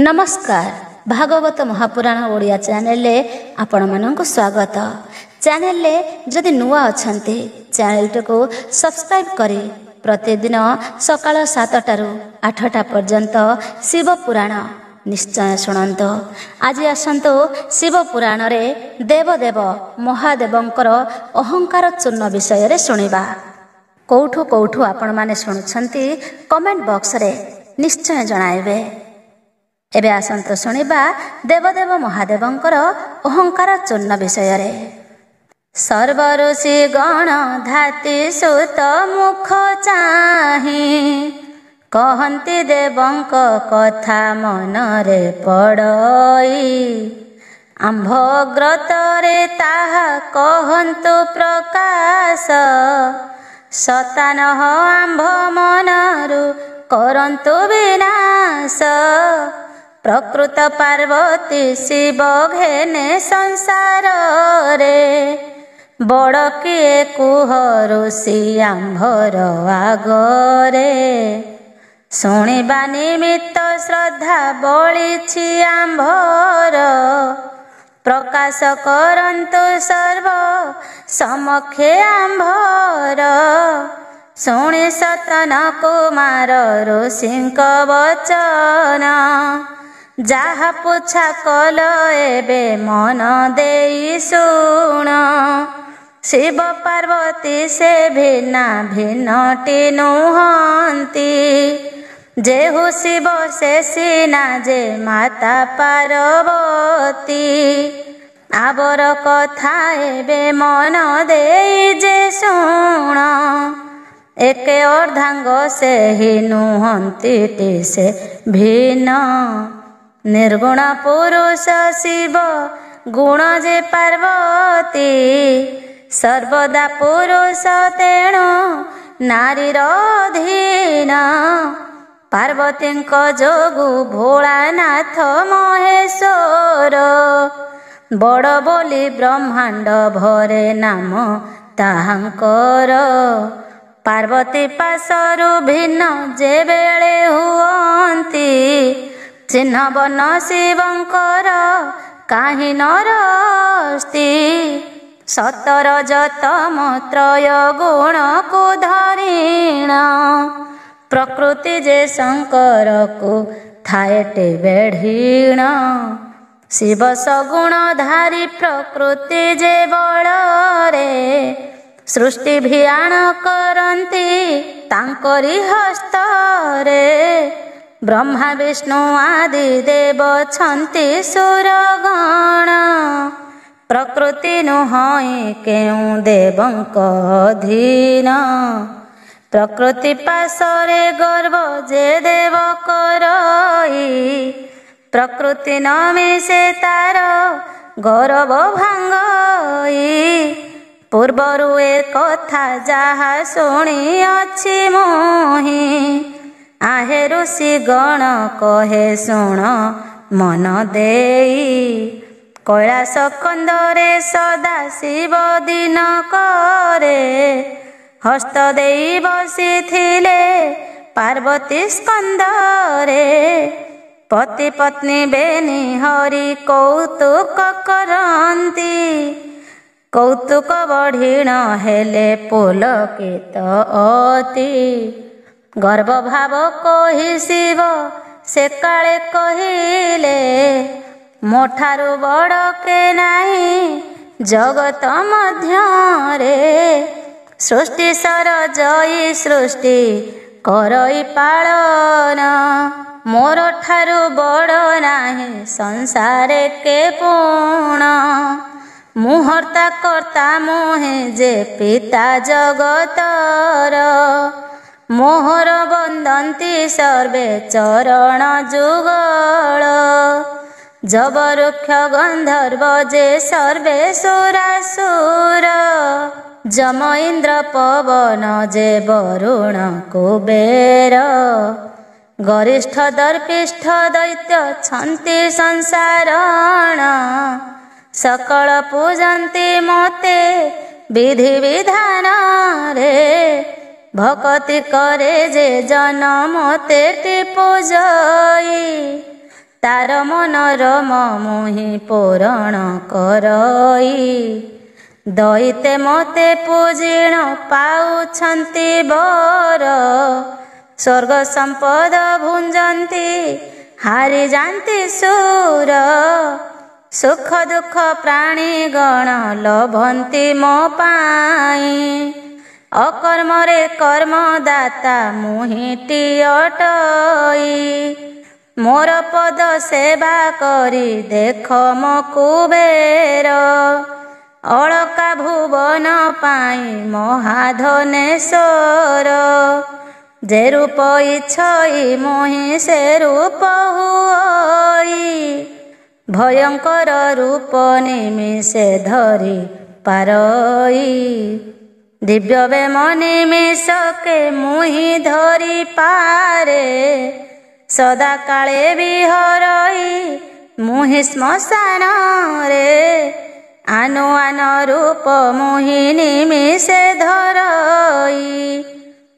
नमस्कार। भागवत महापुराण ओडिया चैनल आपण मानक स्वागत। चैनल जदि नुआ अछंती चैनल को सब्सक्राइब करी प्रतिदिन सकाळ 7टारू 8टा पर्यंत शिव पुराण निश्चय शुणंतु। आज आसंतु शिव पुराण रे देवदेव महादेवंकर अहंकार चूर्ण विषय रे शुणिबा। कौठु कौठु आपण माने शुणुछंती कमेंट बॉक्स रे निश्चय जणाइबे। एबे आसंतु शुणिबा देवदेव महादेवंकर अहंकार चूर्ण विषय रे। सर्व ऋषि गण धाती सुत मुख चाहि कहंती देवंक कथा मनरे पड़ई आंभग्रतरे ताहा कहंतु प्रकाश सतानह आंभ मनरु करंतु विनाश प्रकृत पार्वती शिव घेने संसार रे बड़ किए कुह ऋषि आंभर आगरे शुणिबा निमित्त श्रद्धा बलिछि आंभर प्रकाश करंतु सर्व समक्षे आंभर शुणी सतन कुमार ऋषिंक वचन जाहा पुछा कल एबे मन देई शुण शिव पार्वती से भिन्ना भिन्नटी नुहंती जेहु शिव से सीना जे माता पार्वती आबर कथा एबे मन देई जे शुण एके अर्धांग से ही नुहंती से भिन्न निर्गुण पुरुष शिव गुण जे पार्वती सर्वदा पुरुष तेणु नारीर अधीन पार्वती जोगु भोलानाथ महेश्वर बड़ बोली ब्रह्मांड भरे नाम ताहांकर पार्वती पासरु भिन्न जे बेले हुअंती चिन्ह बन शिवंकर काहि नरस्ति सतर जतम त्रय गुण को धरीण प्रकृति जे शंकर को थाएटे बेढ़ीण शिव सगुण धारी प्रकृति जे बड़रे सृष्टि भियाण करंती तांकरी हस्तरे ब्रह्मा विष्णु आदि देव छंती सुरगण प्रकृति नुहई केउ देवंक अधीन प्रकृति पासरे गर्व जे देव करई प्रकृति न मिसे तार गौरव भांगई पूर्वरु ए कथा जहा शुणी अछि मोहि आहे ऋषि गण कहे शुण मन देई कैलाश कंदरे सदा शिव दिन करे हस्त देई बसिथिले पार्वती स्कंदरे पति पत्नी बेनी हरि कौतुक करंती कौतुक बढ़ीण हेले पुलकित अति गर्व भाव कही शिव से काले कहिले मोठारु बड़ के नाही जगत मध्यरे सृष्टि सर जई सृष्टि करई पालन मोर ठारु बड़ नाही संसारे के पूर्ण मुहूर्ता कर्ता मोहे जे पिता जगतर मोहर बंदंती सर्वे चरण जुगल जबरुक्ष गंधर्व जे सर्वे सुरासुर जम इंद्र पवन जे वरुण कुबेर गरिष्ठ दर्पिष्ठ दैत्य छंती संसारण सकल पूजन्ति मोते विधि विधान रे भक्ति करे जे जन मोते टी पूजई ତାର ମନୋରମ ମୁହିଁ ପୂରଣ କରଇ। ଦଇତେ ମୋତେ ପୂଜିଣ ପାଉଛନ୍ତି ବର। ସ୍ୱର୍ଗ ସମ୍ପଦ ଭୁଞ୍ଜନ୍ତି ହାରି ଯାନ୍ତି ସୁର। ସୁଖ ଦୁଃଖ ପ୍ରାଣୀ ଗଣ ଲୋଭନ୍ତି ମୋ ପାଇଁ। ଅକର୍ମରେ କର୍ମଦାତା ମୁହିଁଟି ଅଟଇ। ମୋର ପଦ ସେବା କରି ଦେଖ ମୋ କୁବେର। ଅଳକା ଭୁବନ ପାଇଁ ମହାଧନେଶ୍ୱର। ଯେ ରୂପ ଇଚ୍ଛଇ ମୁହିଁ ସେ ରୂପ ହୁଅଇ। ଭୟଙ୍କର ରୂପ ନିମିଷେ ଧରି ପାରଇ। ଦିବ୍ୟ ବେମ ନିମିଷକେ ମୁହିଁ ଧରି ପାରେ। ସଦା କାଳେ ବିହରଇ ମୁହିଁ ଶ୍ମଶାନରେ। ଆନୁଆନ ରୂପ ମୁହିଁ ନିମିଷେ ଧରଇ।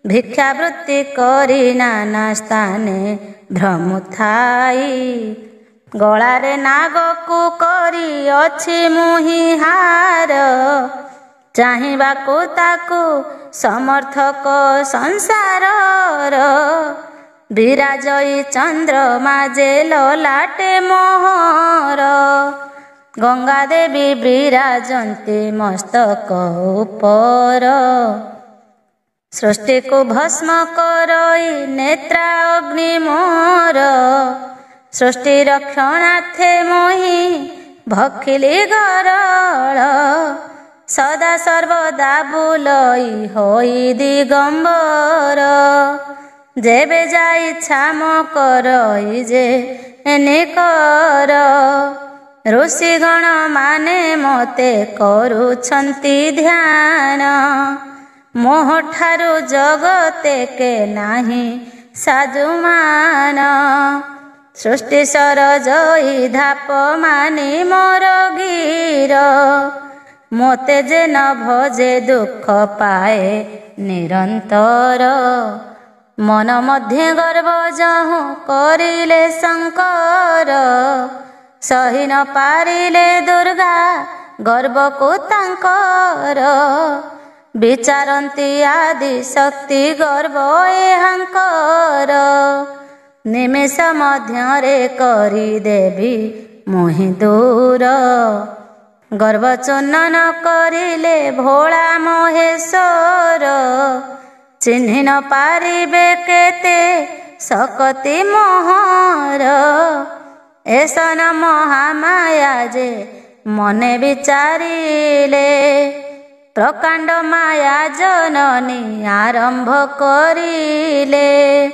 ଭିକ୍ଷାବୃତ୍ତି କରି ନାନା ସ୍ଥାନେ ଭ୍ରମୁଥାଇ। ଗଳାରେ ନାଗକୁ କରି ଅଛି ମୁହିଁ ହାର। ଚାହିଁବାକୁ ତାକୁ ସମର୍ଥକ ସଂସାରର। ବିରାଜଇ ଚନ୍ଦ୍ରମା ଯେ ଲଲାଟେ ମୋହର। ଗଙ୍ଗା ଦେବୀ ବିରାଜନ୍ତି ମସ୍ତକ ଉପର। ସୃଷ୍ଟିକୁ ଭସ୍ମ କରଇ ନେତ୍ରା ଅଗ୍ନି ମୋର। ସୃଷ୍ଟି ରକ୍ଷଣାର୍ଥେ ମୁହିଁ ଭଖିଲି ଗରଳ। ସଦା ସର୍ବଦା ବୁଲଇ ହୋଇ ଦିଗମ୍ବର। ଯେବେ ଯାଇ ଛାମ କରଇ ଯେ ଏନିକର। ଋଷିଗଣ ମାନେ ମୋତେ କରୁଛନ୍ତି ଧ୍ୟାନ। ମୋହଠାରୁ ଜଗତେ କେ ନାହିଁ ସାଜୁମାନ। ସୃଷ୍ଟି ସରଜଇ ଧାପ ମାନି ମୋର ଗିର। ମୋତେ ଯେ ନ ଭଜେ ଦୁଃଖ ପାଏ ନିରନ୍ତର। ମନ ମଧ୍ୟେ ଗର୍ବ ଯହୁଁ କରିଲେ ଶଙ୍କର। ସହି ନ ପାରିଲେ ଦୁର୍ଗା ଗର୍ବକୁ ତାଙ୍କର। ବିଚାରନ୍ତି ଆଦି ଶକ୍ତି ଗର୍ବ ଏହାଙ୍କର। ନିମେଷ ମଧ୍ୟରେ କରିଦେବି ମୁହିଁ ଦୂର। ଗର୍ବ ଚୂର୍ଣ୍ଣନ କରିଲେ ଭୋଳା ମହେଶ୍ୱର। ଚିହ୍ନି ନ ପାରିବେ କେତେ ଶକତି ମୋହର। ଏସନ ମହାମାୟା ଯେ ମନେ ବିଚାରିଲେ। ପ୍ରକାଣ୍ଡ ମାୟା ଜନନୀ ଆରମ୍ଭ କରିଲେ।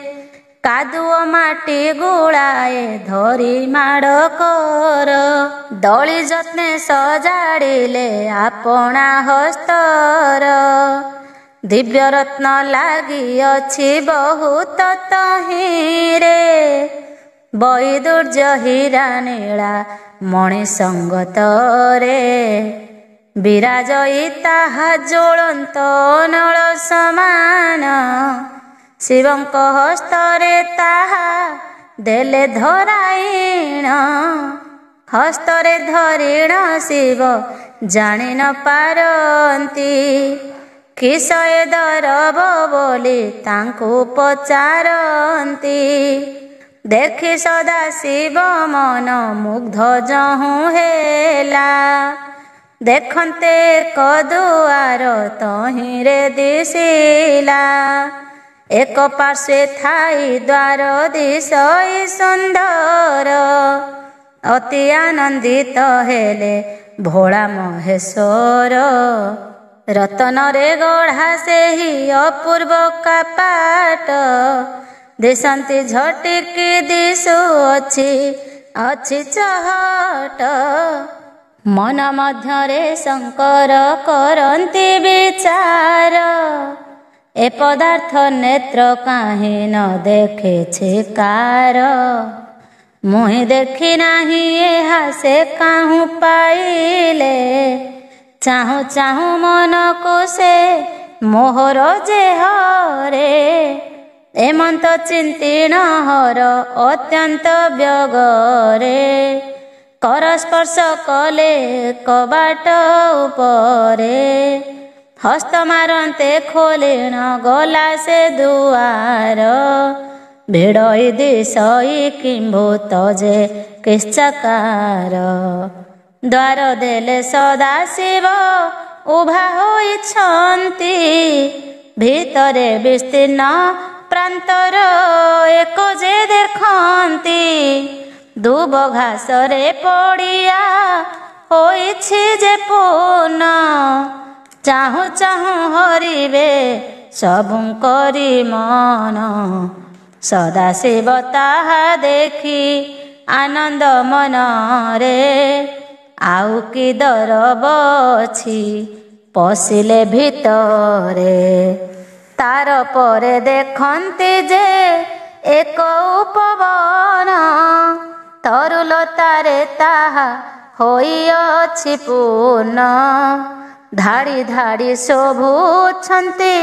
କାଦୁଅ ମାଟି ଗୁଳାଏ ଧରି ମାଡ଼ କର। ଦଳି ଯତ୍ନେ ସଜାଡ଼ିଲେ ଆପଣା ହସ୍ତର। ଦିବ୍ୟ ରତ୍ନ ଲାଗିଅଛି ବହୁତ ତହିଁରେ। ବୈଦୁର୍ଯ୍ୟ ହୀରା ନୀଳା ମଣି ସଙ୍ଗତରେ। ବିରାଜଇ ତାହା ଜ୍ୱଳନ୍ତ ନଳ ସମାନ। ଶିବଙ୍କ ହସ୍ତରେ ତାହା ଦେଲେ ଧରାଇଣ। ହସ୍ତରେ ଧରିଣ ଶିବ ଜାଣି ନ ପାରନ୍ତି। କିସ ଏ ଦରବ ବୋଲି ତାଙ୍କୁ ପଚାରନ୍ତି। ଦେଖି ସଦା ଶିବ ମନ ମୁଗ୍ଧ ଯହୁଁ ହେଲା। ଦେଖନ୍ତେ ଏକ ଦୁଆର ତହିଁରେ ଦିଶିଲା। ଏକ ପାର୍ଶ୍ୱେ ଥାଇ ଦ୍ୱାର ଦିଶଇ ସୁନ୍ଦର। ଅତି ଆନନ୍ଦିତ ହେଲେ ଭୋଳା ମହେଶ୍ୱର। ରତନରେ ଗଢ଼ା ସେହି ଅପୂର୍ବ କପାଟ। ଦିଶନ୍ତି ଝଟିକି ଦିଶୁଅଛି ଅଛି ଚହଟ। ମନ ମଧ୍ୟରେ ଶଙ୍କର କରନ୍ତି ବିଚାର। ଏ ପଦାର୍ଥ ନେତ୍ର କାହିଁ ନ ଦେଖିଛି କାର। ମୁହିଁ ଦେଖି ନାହିଁ ଏହା ସେ କାହୁଁ ପାଇଲେ। ଚାହୁଁ ଚାହୁଁ ମନକୁ ସେ ମୋହର ଯେ ହରେ। ଏମନ୍ତ ଚିନ୍ତିଣ ହର ଅତ୍ୟନ୍ତ ବ୍ୟଗରେ କର ସ୍ପର୍ଶ କଲେ କବାଟ ଉପରେ ହସ୍ତ ମାରନ୍ତେ ଖୋଲିଣ ଗଲା ସେ ଦୁଆର ଭିଡ଼ଇ ଦିଶଇ କିମ୍ଭୂତ ଯେ କିଶ୍ଚକାର ଦ୍ୱାର ଦେଲେ ସଦାଶିବ ଉଭା ହୋଇଛନ୍ତି ଭିତରେ ବିସ୍ତୀର୍ଣ୍ଣ ପ୍ରାନ୍ତର ଏକ ଯେ ଦେଖନ୍ତି ଦୁବ ଘାସରେ ପଡ଼ିଆ ହୋଇଛି ଯେ ପୂର୍ଣ୍ଣ ଚାହୁଁ ଚାହୁଁ ହରିବେ ସବୁଙ୍କରି ମନ ସଦାଶିବ ତାହା ଦେଖି ଆନନ୍ଦ ମନରେ ଆଉ କି ଦରବ ଅଛି ପଶିଲେ ଭିତରେ ତାର ପରେ ଦେଖନ୍ତି ଯେ ଏକ ଉପବନ ତରୁଲତାରେ ତାହା ହୋଇଅଛି ପୂର୍ଣ୍ଣ ଧାଡ଼ି ଧାଡ଼ି ଶୋଭୁଛନ୍ତି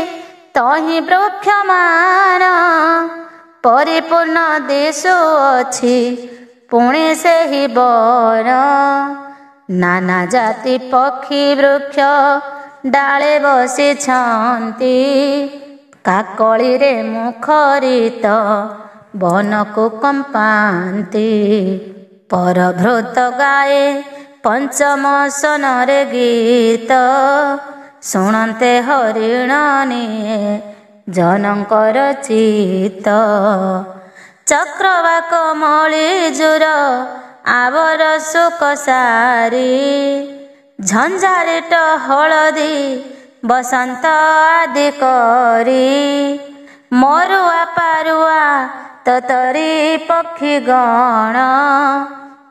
ତହିଁ ବୃକ୍ଷମାନ ପରିପୂର୍ଣ୍ଣ ଦିଶୁଅଛି ପୁଣି ସେହି ବନ ନାନା ଜାତି ପକ୍ଷୀ ବୃକ୍ଷ ଡାଳେ ବସିଛନ୍ତି କାକଳିରେ ମୁଖରିତ ବନକୁ କମ୍ପାନ୍ତି ପରଭୃତ ଗାଏ ପଞ୍ଚମ ସନରେ ଗୀତ ଶୁଣନ୍ତେ ହରିଣ ନିଏ ଜନଙ୍କର ଚିତ ଚକ୍ରବାକ ମଳିଜୁର ଆବର ଶୋକ ସାରି ଝଞ୍ଝାରିଟ ହଳଦୀ ବସନ୍ତ ଆଦି କରି ମରୁଆ ପାରୁଆ ତତରୀ ପକ୍ଷୀ ଗଣ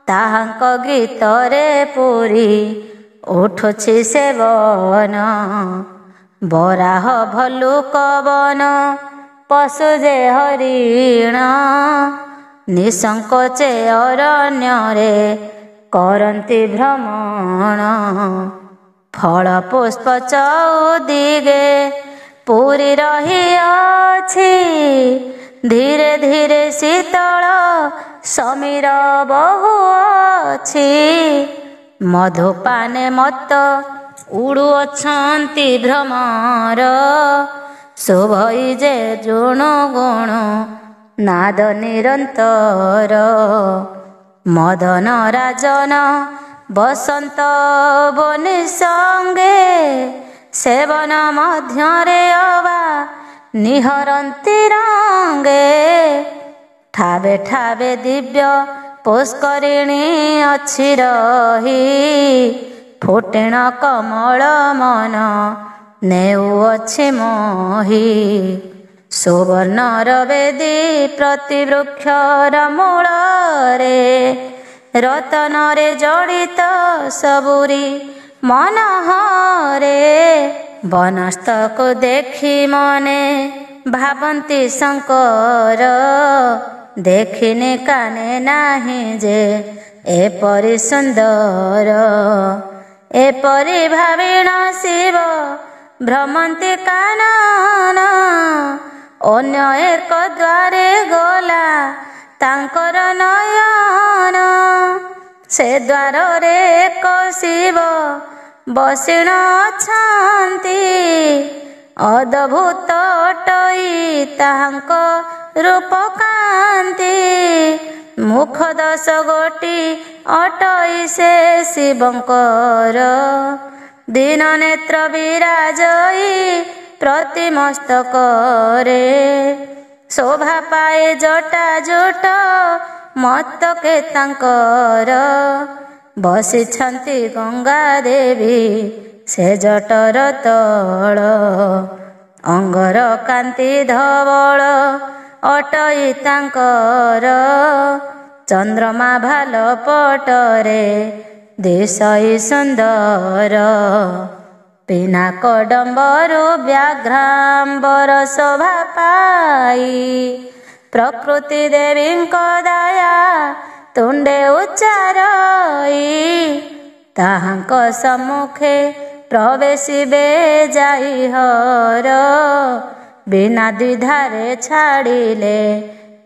ତାହାଙ୍କ ଗୀତରେ ପୁରୀ ଉଠୁଛି ସେବନ ବରାହ ଭଲ୍ଲୁକ ବନ ପଶୁ ଯେ ହରିଣ ନିସଙ୍କୋଚେ ଅରଣ୍ୟରେ କରନ୍ତି ଭ୍ରମଣ ଫଳ ପୁଷ୍ପ ଚଉଦିଗେ ପୁରୀ ରହିଅଛି ଧୀରେ ଧୀରେ ଶୀତଳ ସମୀର ବହୁଅଛି ମଧୁପାନେ ମତ୍ତ ଉଡ଼ୁଅଛନ୍ତି ଭ୍ରମର ଶୋଭଇ ଯେ ଜୁଣୁ ଗୁଣୁ ନାଦ ନିରନ୍ତର ମଦନ ରାଜନ ବସନ୍ତ ବନି ସଙ୍ଗେ ସେବନ ମଧ୍ୟରେ ଅବା ନିହରନ୍ତି ରଙ୍ଗେ ଠାବେ ଠାବେ ଦିବ୍ୟ ପୁଷ୍କରିଣୀ ଅଛି ରହି ଫୁଟିଣ କମଳ ମନ ନେଉଅଛି ମୋହି ସୁବର୍ଣ୍ଣର ବେଦୀ ପ୍ରତି ବୃକ୍ଷର ମୂଳରେ ରତନରେ ଜଡ଼ିତ ସବୁରି ମନହରେ ବନସ୍ତକୁ ଦେଖି ମନେ ଭାବନ୍ତି ଶଙ୍କର ଦେଖିନି କାନେ ନାହିଁ ଯେ ଏପରି ସୁନ୍ଦର ଏପରି ଭାବିଣ ଶିବ ଭ୍ରମନ୍ତି କାନନ ଅନ୍ୟ ଏକ ଦ୍ୱାରେ ଗଲା ତାଙ୍କର ନୟନ ସେ ଦ୍ୱାରରେ ଏକ ଶିବ ବସିଣ ଅଛନ୍ତି ଅଦ୍ଭୁତ ଅଟଇ ତାହାଙ୍କ ରୂପ କାନ୍ତି ମୁଖ 10 ଗୋଟି ଅଟଇ ସେ ଶିବଙ୍କର ଦୀନ ନେତ୍ର ବିରାଜଇ ପ୍ରତି ମସ୍ତକରେ ଶୋଭା ପାଏ ଜଟା ଜୁଟ ମସ୍ତକେ ତାଙ୍କର ବସିଛନ୍ତି ଗଙ୍ଗା ଦେବୀ ସେ ଜଟର ତଳ ଅଙ୍ଗର କାନ୍ତି ଧବଳ ଅଟଇ ତାଙ୍କର ଚନ୍ଦ୍ରମା ଭାଲ ପଟରେ ଦିଶଇ ସୁନ୍ଦର ପିନାକଡମ୍ବରୁ ବ୍ୟାଘ୍ରାମ୍ବର ଶୋଭା ପାଇ ପ୍ରକୃତି ଦେବୀଙ୍କ ଦୟା ତୁଣ୍ଡେ ଉଚ୍ଚାରଇ ତାହାଙ୍କ ସମ୍ମୁଖେ ପ୍ରବେଶିବେ ଯାଇ ହର ବିନା ଦ୍ୱିଧାରେ ଛାଡ଼ିଲେ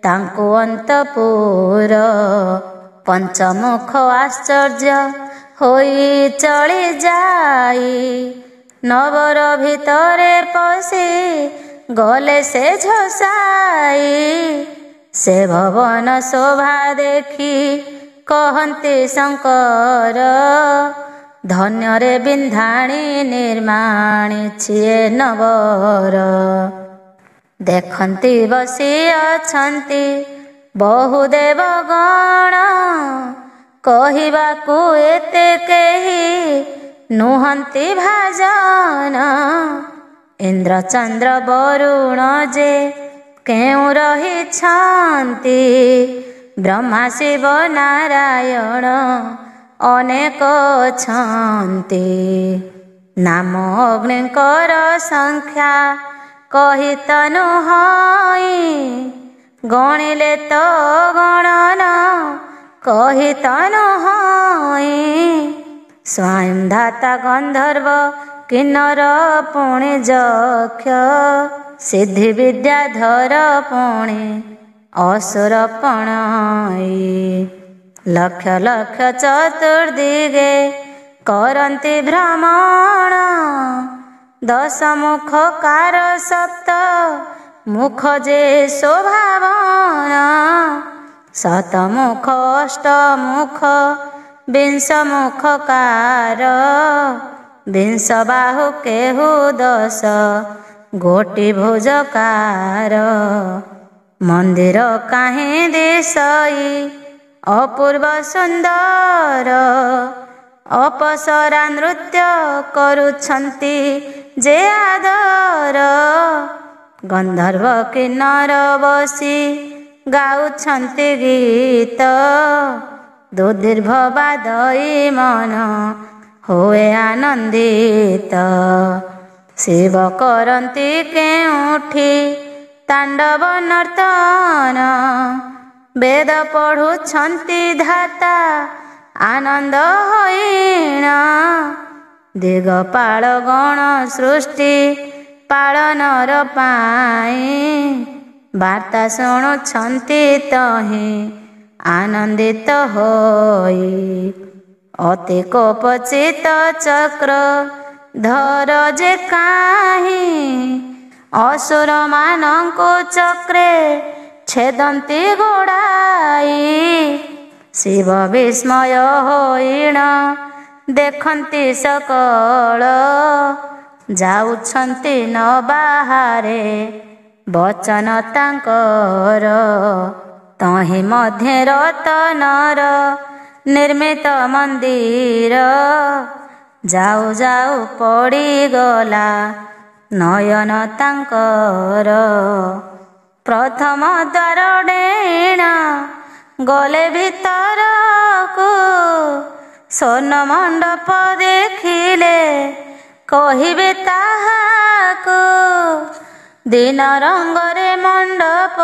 ତାଙ୍କୁ ଅନ୍ତପୁର। ପଞ୍ଚମୁଖ ଆଶ୍ଚର୍ଯ୍ୟ ହୋଇ ଚଳିଯାଇ ନଗର ଭିତରେ ପଶି ଗଲେ ସେ ଝସାଇ। ସେ ଭବନ ଶୋଭା ଦେଖି କହନ୍ତି ଶଙ୍କର, ଧନ୍ୟରେ ବିନ୍ଧାଣି ନିର୍ମାଣୀ ଛିଏ ନଗର। ଦେଖନ୍ତି ବସି ଅଛନ୍ତି ବହୁ ଦେବଗଣ, କହିବାକୁ ଏତେ କେହି ନୁହନ୍ତି ଭାଜନ। ଇନ୍ଦ୍ର ଚନ୍ଦ୍ର ବରୁଣ ଯେ କେଉଁ ରହିଛନ୍ତି, ବ୍ରହ୍ମା ଶିବ ନାରାୟଣ ଅନେକ ଅଛନ୍ତି। ନାମ ଅଗ୍ନିଙ୍କର ସଂଖ୍ୟା କହିତ ନୁହଁ, ଗଣିଲେ ତ ଗଣନ କହିତ ନୁହଁ। ସ୍ୱୟଂ ଧାତା ଗନ୍ଧର୍ବ କିନ୍ନର ପୁଣି ଯକ୍ଷ, ସିଦ୍ଧି ବିଦ୍ୟାଧର ପୁଣି ଅସୁର ପଣଇ। ଲକ୍ଷ ଲକ୍ଷ ଚତୁର୍ଦିଗେ କରନ୍ତି ଭ୍ରମଣ, ଦଶ ମୁଖ କାର ସପ୍ତ ମୁଖ ଯେ ଶୋଭାବନ। ଶତମୁଖ ଅଷ୍ଟମୁଖ ବିଂଶ ମୁଖ କାର, ବିଂଶ ବାହୁ କେହୁ ଦଶ ଗୋଟି ଭୁଜକାର। ମନ୍ଦିର କାହିଁ ଦିଶଇ ଅପୂର୍ବ ସୁନ୍ଦର, ଅପସରା ନୃତ୍ୟ କରୁଛନ୍ତି ଯେ ଆଦର। ଗନ୍ଧର୍ବ କିନ୍ନର ବସି ଗାଉଛନ୍ତି ଗୀତ, ଦୁର୍ଦୀର୍ଘ ବାଦଇ ମନ ହୁଏ ଆନନ୍ଦିତ। ଶିବ କରନ୍ତି କେଉଁଠି ତାଣ୍ଡବ ନର୍ତ୍ତନ, ବେଦ ପଢ଼ୁଛନ୍ତି ଧାତା ଆନନ୍ଦ ହଇଣ। ଦିଗପାଳ ଗଣ ସୃଷ୍ଟି ପାଳନର ପାଇଁ, ବାର୍ତ୍ତା ଶୁଣୁଛନ୍ତି ତହିଁ ଆନନ୍ଦିତ ହୋଇ। ଅତି କୋପଚିତ ଚକ୍ର ଧର ଯେ କାହିଁ, ଅସୁର ମାନଙ୍କୁ ଚକ୍ରେ ଛେଦନ୍ତି ଗୋଡ଼ାଇ। ଶିବ ବିସ୍ମୟ ହୋଇଣ ଦେଖନ୍ତି ସକଳ, ଯାଉଛନ୍ତି ନ ବାହାରେ ବଚନ ତାଙ୍କର। ତହିଁ ମଧ୍ୟରେ ରତନର ନିର୍ମିତ ମନ୍ଦିର, ଯାଉ ଯାଉ ପଡ଼ିଗଲା ନୟନ ତାଙ୍କର। ପ୍ରଥମ ଦ୍ୱାର ଡେଇଣା ଗଲେ ଭିତରକୁ, ସ୍ୱର୍ଣ୍ଣ ମଣ୍ଡପ ଦେଖିଲେ କହିବେ ତାହାକୁ। ଦିନ ରଙ୍ଗରେ ମଣ୍ଡପ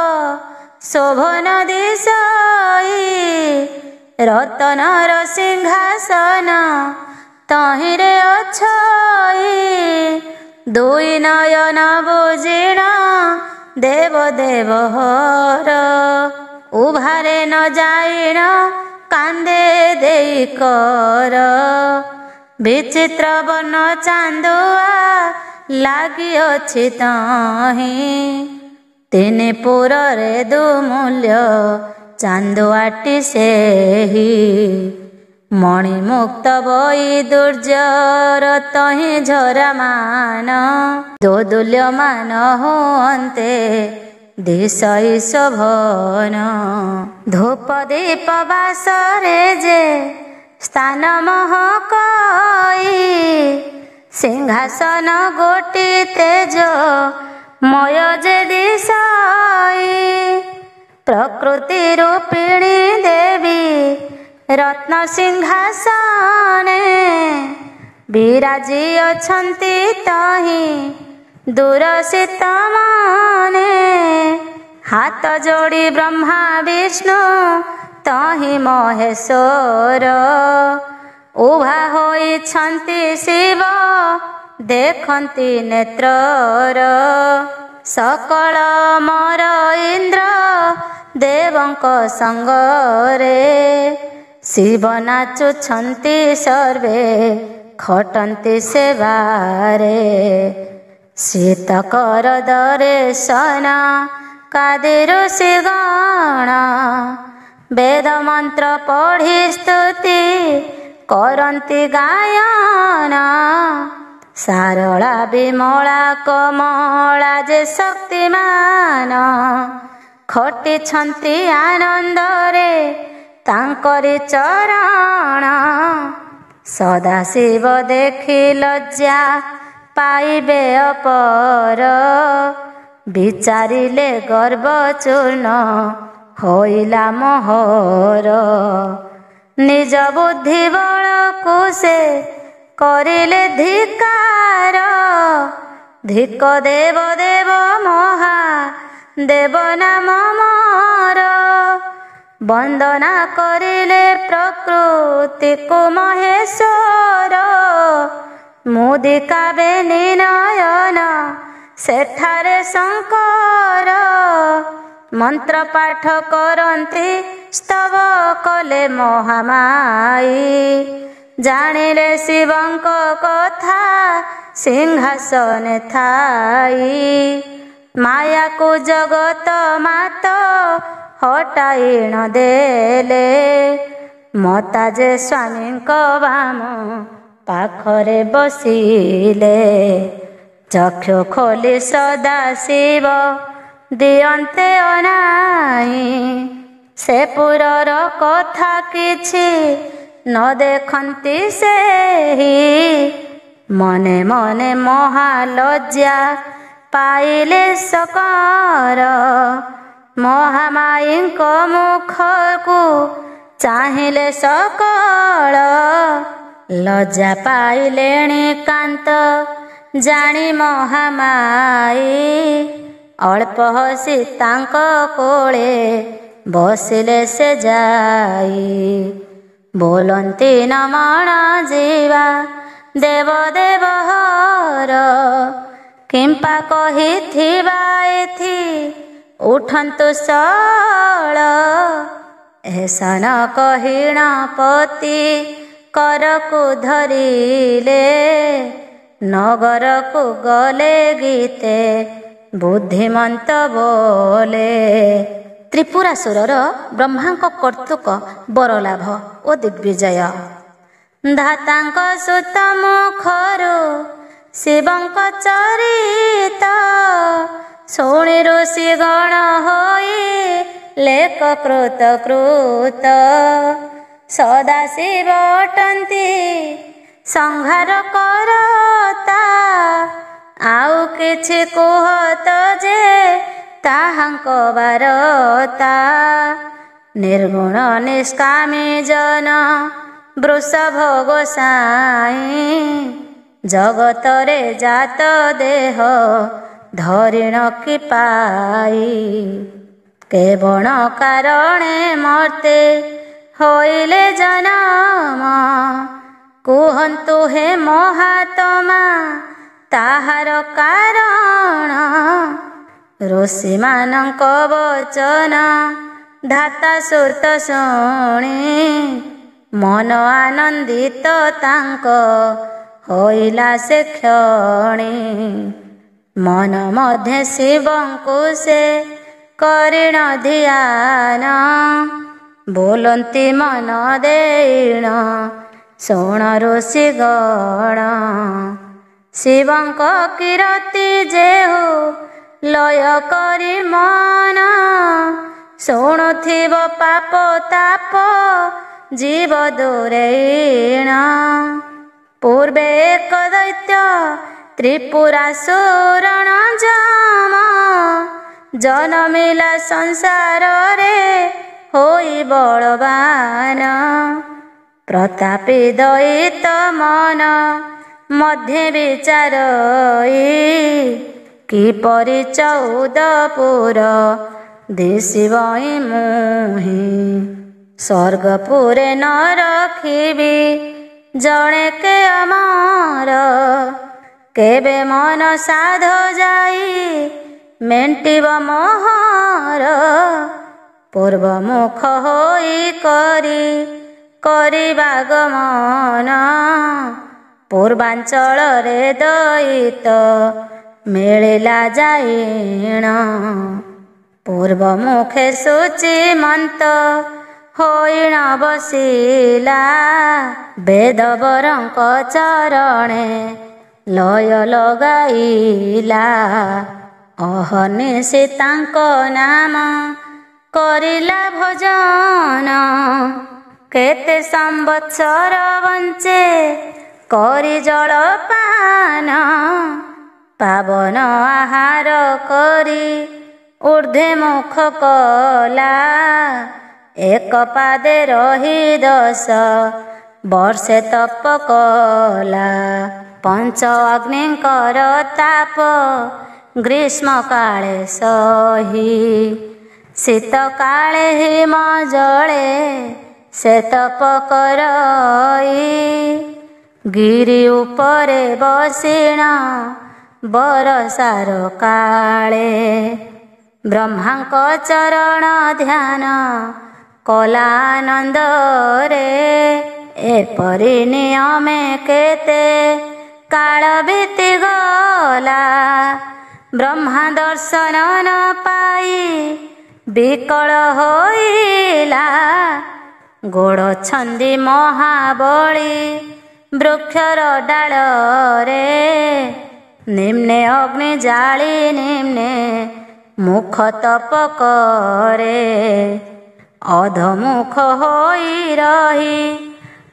ଶୋଭନ ଦିଶଇ, ରତନର ସିଂହାସନ ତହିଁରେ ଅଛଇ। ଦୁଇ ନୟନ ବୁଜିଣ ଦେବ ଦେବ ହର, ଉଭାରେ ନ ଯାଇଣ କାନ୍ଦେ ଦେଇ କର। ବିଚିତ୍ର ବର୍ଣ୍ଣ ଚାନ୍ଦୁଆ ଲାଗିଅଛି ତହିଁ, ତିନି ପୁରରେ ଦୁମୂଲ୍ୟ ଚାନ୍ଦୁଆଟି ସେହି। ମଣିମୁକ୍ତ ବୈଦୁର୍ଯ୍ୟର ତହିଁ ଝରାମାନ, ଦୋଦୁଲ୍ୟମାନ ହୁଅନ୍ତେ ଦିଶଇ ଶୋଭନ। ଧୂପ ଦୀପ ବାସରେ ଯେ ସ୍ଥାନ ମହକଇ, ସିଂହାସନ ଗୋଟି ତେଜ ମୟ ଯେ ଦିଶଇ। ପ୍ରକୃତି ରୂପିଣୀ ଦେବୀ ରତ୍ନ ସିଂହାସନେ, ବିରାଜି ଅଛନ୍ତି ତହିଁ ଦୂରଶୀତ ମନେ। ହାତ ଯୋଡ଼ି ବ୍ରହ୍ମା ବିଷ୍ଣୁ ତହିଁ ମହେଶ୍ୱର, ଉଭା ହୋଇଛନ୍ତି ଶିବ ଦେଖନ୍ତି ନେତ୍ରର। सकल मर इंद्र देवंक संगरे शिव नाचुछन्ति सर्वे खटन्ति सेवारे शीतकर दर्शन कादि ऋषिगण वेद मंत्र पढ़ी स्तुति करन्ति गायन सारला विमला कमला जे शक्तिमान खटिछन्ति आनंदरे तांकरी चरण सदाशिव देखि लज्जा पाइबे अपर विचारिले गर्व चूर्ण होइला मोहर निज बुद्धि बल को से करिले धिकार धिक देव देव महा देव नाम मोर वंदना करिले प्रकृति को महेश्वर मुदिका बेनी नयन सेठारे शंकर मंत्र पाठ करन्ति स्तव कले महामाई जानिले शिवंक कथा सिंहासन थाई माया को जगत मात हटाई न देले मता जे स्वामी बाम पाखरे बसिले चक्षु खोली सदा शिव दियन्ते अनाई से पुरर कथा किछि न देखन्ति सेहि मने मने महालज्जा पाइले सकर महामाईଙ୍କ मुखକୁ ଚାହିଁଲେ सकल लज्जा पाइलेଣି कांत जानी महामाई अल्प हसी तांक कोळे बसिले से जाई बोलन्ति नमण जीवा देव देव हर किंपा कहिथिबा एथि उठन्तु सळ ऐसा न कहिण पति करकु धरिले नगरकु गले गीते बुद्धिमंत बोले त्रिपुरासुरर ब्रह्मांक कर्तुक बरलाभ ओ दिग्विजय धातांक सुत मुखरु शिवंक चरित शुणी ऋषि गण होई लेख कृत कृत सदाशिव अटन्ति संहार करता आउ किछि कुहत जे ताहांक बारता निर्गुण निष्कामी जन वृषभ गोसाई जगतरे जात देह धरिण कि पाई केवण कारणे मर्ते होइले जनम कुहन्तु हे महात्मा ताहार कारण ऋषि मानक वचन धाता सुरत शुणी मन आनंदित तांक होइला से क्षणी मन मध्य शिवंकु से करिण ध्यान बोलन्ति मन देण शुण ऋषि गण शिवंक कीरति जेहु लय करी मन शुणुथिब पाप ताप जीव दूरेण पूर्वे एक दैत्य त्रिपुरासुरण जम जनमिला संसार रे होई बलवान प्रतापी दैत मन मध्य विचारई किपरि 14 पुर दिशिबई मुहि स्वर्गपुरे न रखिबी जणे के अमर केबे मन साध जाई ମେଣ୍ଟିବ ମୋହର ପୂର୍ବମୁଖ ହୋଇ କରିବା ଗମନ ପୂର୍ବାଞ୍ଚଳରେ ଦଇତ ମିଳିଲା ଯାଇଣ ପୂର୍ବମୁଖେ ସୂଚିମନ୍ତ ହୋଇଣ ବସିଲା ବେଦବରଙ୍କ ଚରଣେ ଲୟ ଲଗାଇଲା ଅହନି ସୀତାଙ୍କ ନାମ କରିଲା ଭଜନ କେତେ ସମ୍ବତ୍ସର ବଞ୍ଚେ କରି ଜଳପାନ ପାବନ ଆହାର କରି ଊର୍ଦ୍ଧ୍ୱେ ମୁଖ କଲା ଏକ ପାଦେ ରହି 10 ବର୍ଷେ ତପ କଲା ପଞ୍ଚ ଅଗ୍ନିଙ୍କର ତାପ ଗ୍ରୀଷ୍ମ କାଳେ ସହି ଶୀତ କାଳେ ହିମ ଜଳେ ସେ ତପ କରଇ ଗିରି ଉପରେ ବସିଣ ବରସାର କାଳେ ବ୍ରହ୍ମାଙ୍କ ଚରଣ ଧ୍ୟାନ କଲାନନ୍ଦରେ ଏପରି ନିୟମେ କେତେ କାଳ ବିତିଗଲା ବ୍ରହ୍ମା ଦର୍ଶନ ନ ପାଇ ବିକଳ ହୋଇଲା ଗୋଡ଼ ଛନ୍ଦି ମହାବଳୀ ବୃକ୍ଷର ଡାଳରେ ନିମ୍ନେ ଅଗ୍ନି ଜାଳି ନିମ୍ନେ ମୁଖ ତପ କରେ ଅଧମୁଖ ହୋଇ ରହି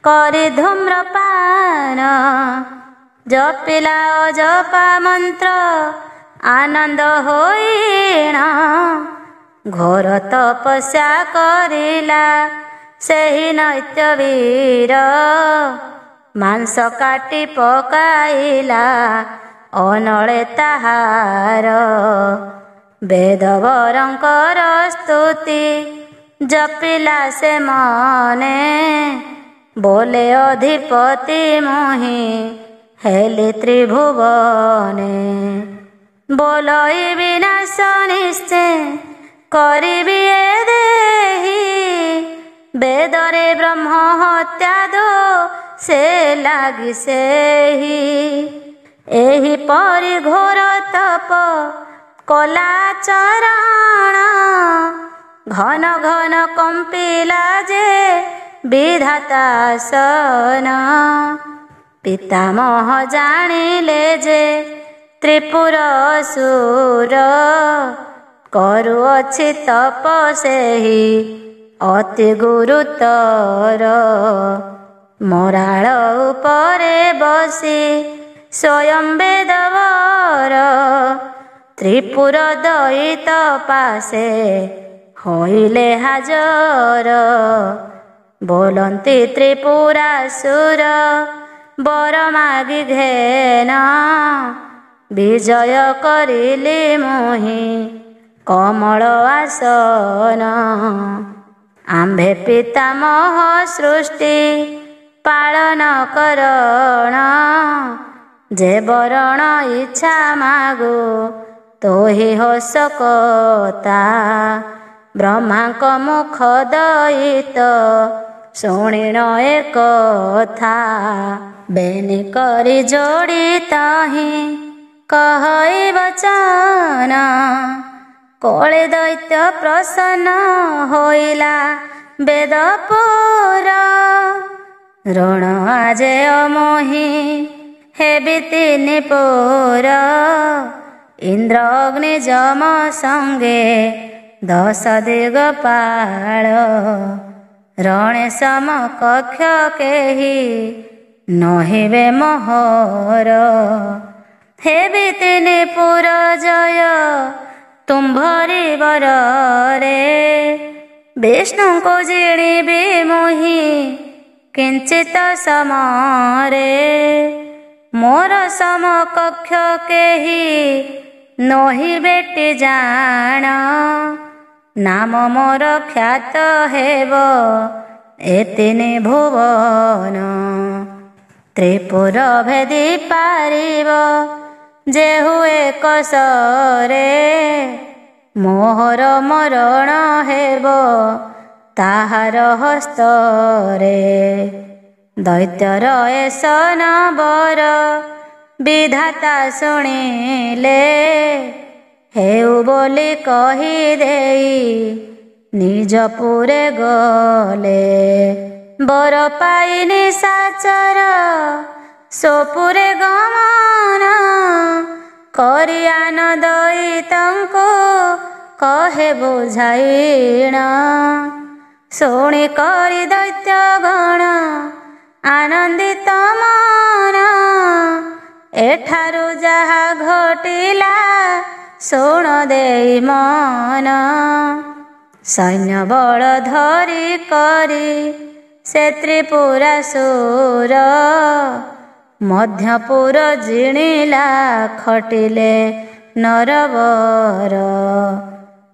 କରି ଧୂମ୍ରପାନ ଜପିଲା ଅଜପା ମନ୍ତ୍ର ଆନନ୍ଦ ହୋଇଣ ଘୋର ତପସ୍ୟା କରିଲା ସେହି ନୈତ୍ୟବୀର ମାଂସ କାଟି ପକାଇଲା ଅନଳେ ତାହାର ବେଦବରଙ୍କର ସ୍ତୁତି ଜପିଲା ସେ ମନେ ବୋଲେ ଅଧିପତି ମୁହିଁ ହେଲି ତ୍ରିଭୁବନେ ବୋଲଇ ବିନାଶ ନିଶ୍ଚେ କରିବି ଏ ଦେହି ବେଦରେ ବ୍ରହ୍ମ ହତ୍ୟା ଦୋ ସେ ଲାଗି ସେହି ଏହିପରି ଘୋର ତପ କଲା ଚରଣ ଘନ ଘନ କମ୍ପିଲା ଯେ ବିଧାତାସନ ପିତାମହ ଜାଣିଲେ ଯେ ତ୍ରିପୁର ଅସୁର କରୁଅଛି ତପ ସେହି ଅତି ଗୁରୁତର ମରାଳ ଉପରେ ବସି ସ୍ୱୟଂ ବେଦବର ତ୍ରିପୁର ଦଇତ ପାଶେ ହୋଇଲେ ହାଜର ବୋଲନ୍ତି ତ୍ରିପୁରାସୁର ବର ମାଗି ଘେନ ବିଜୟ କରିଲି ମୁହିଁ କମଳ ଆସନ ଆମ୍ଭେ ପିତାମହ ସୃଷ୍ଟି ପାଳନ କରଣ ଯେ ବରଣ ଇଚ୍ଛା ମାଗୁ ତୋହି ହସ କଥା ବ୍ରହ୍ମାଙ୍କ ମୁଖ ଦଇତ ଶୁଣିଣ ଏ କଥା ବେନି କରି ଯୋଡ଼ି ତାହି କହଇ ବଚନ କୋଳେ ଦୈତ୍ୟ ପ୍ରସନ୍ନ ହୋଇଲା ବେଦପୁର ଋଣ ଆଜେୟ ମୋହି ହେବି 3 ପୁର ଇନ୍ଦ୍ର ଅଗ୍ନି ଯମ ସଙ୍ଗେ 10 ଦିଗପାଳ ରଣେ ସମକକ୍ଷ କେହି ନହିବେ ମୋହର ହେବି 3 ପୁର ଜୟ ତୁମ୍ଭରି ବରରେ ବିଷ୍ଣୁଙ୍କୁ ଜିଣିବି ମୁହିଁ କିଞ୍ଚିତ ସମରେ ମୋର ସମକକ୍ଷ କେହି ନହି ବେଟି ଜାଣ ନାମ ମୋର ଖ୍ୟାତ ହେବ ଏ 3 ଭୁବନ ତ୍ରିପୁର ଭେଦି ପାରିବ ଯେ ହୁଏ କସରେ ମୋହର ମରଣ ହେବ ତାହାର ହସ୍ତରେ। ଦୈତ୍ୟର ଏସନ ବର ବିଧାତା ଶୁଣିଲେ ହେଉ ବୋଲି କହି ଦେଇ ନିଜ ପୁରେ ଗଲେ। ବର ପାଇ ନିଶାଚର ସ୍ୱପୁରେ ଗମନ କରିଆନ ଦଇତଙ୍କୁ କହେ ବୁଝାଇଣ। ଶୁଣି କରି ଦୈତ୍ୟ ଗଣ ଆନନ୍ଦିତ ମନ ଏଠାରୁ ଯାହା ଘଟିଲା ଶୁଣ ଦେଇ ମନ। ସୈନ୍ୟ ବଳ ଧରି କରି ସେ ତ୍ରିପୁରାସୁର ମଧ୍ୟପୁର ଜିଣିଲା ଖଟିଲେ ନରବର।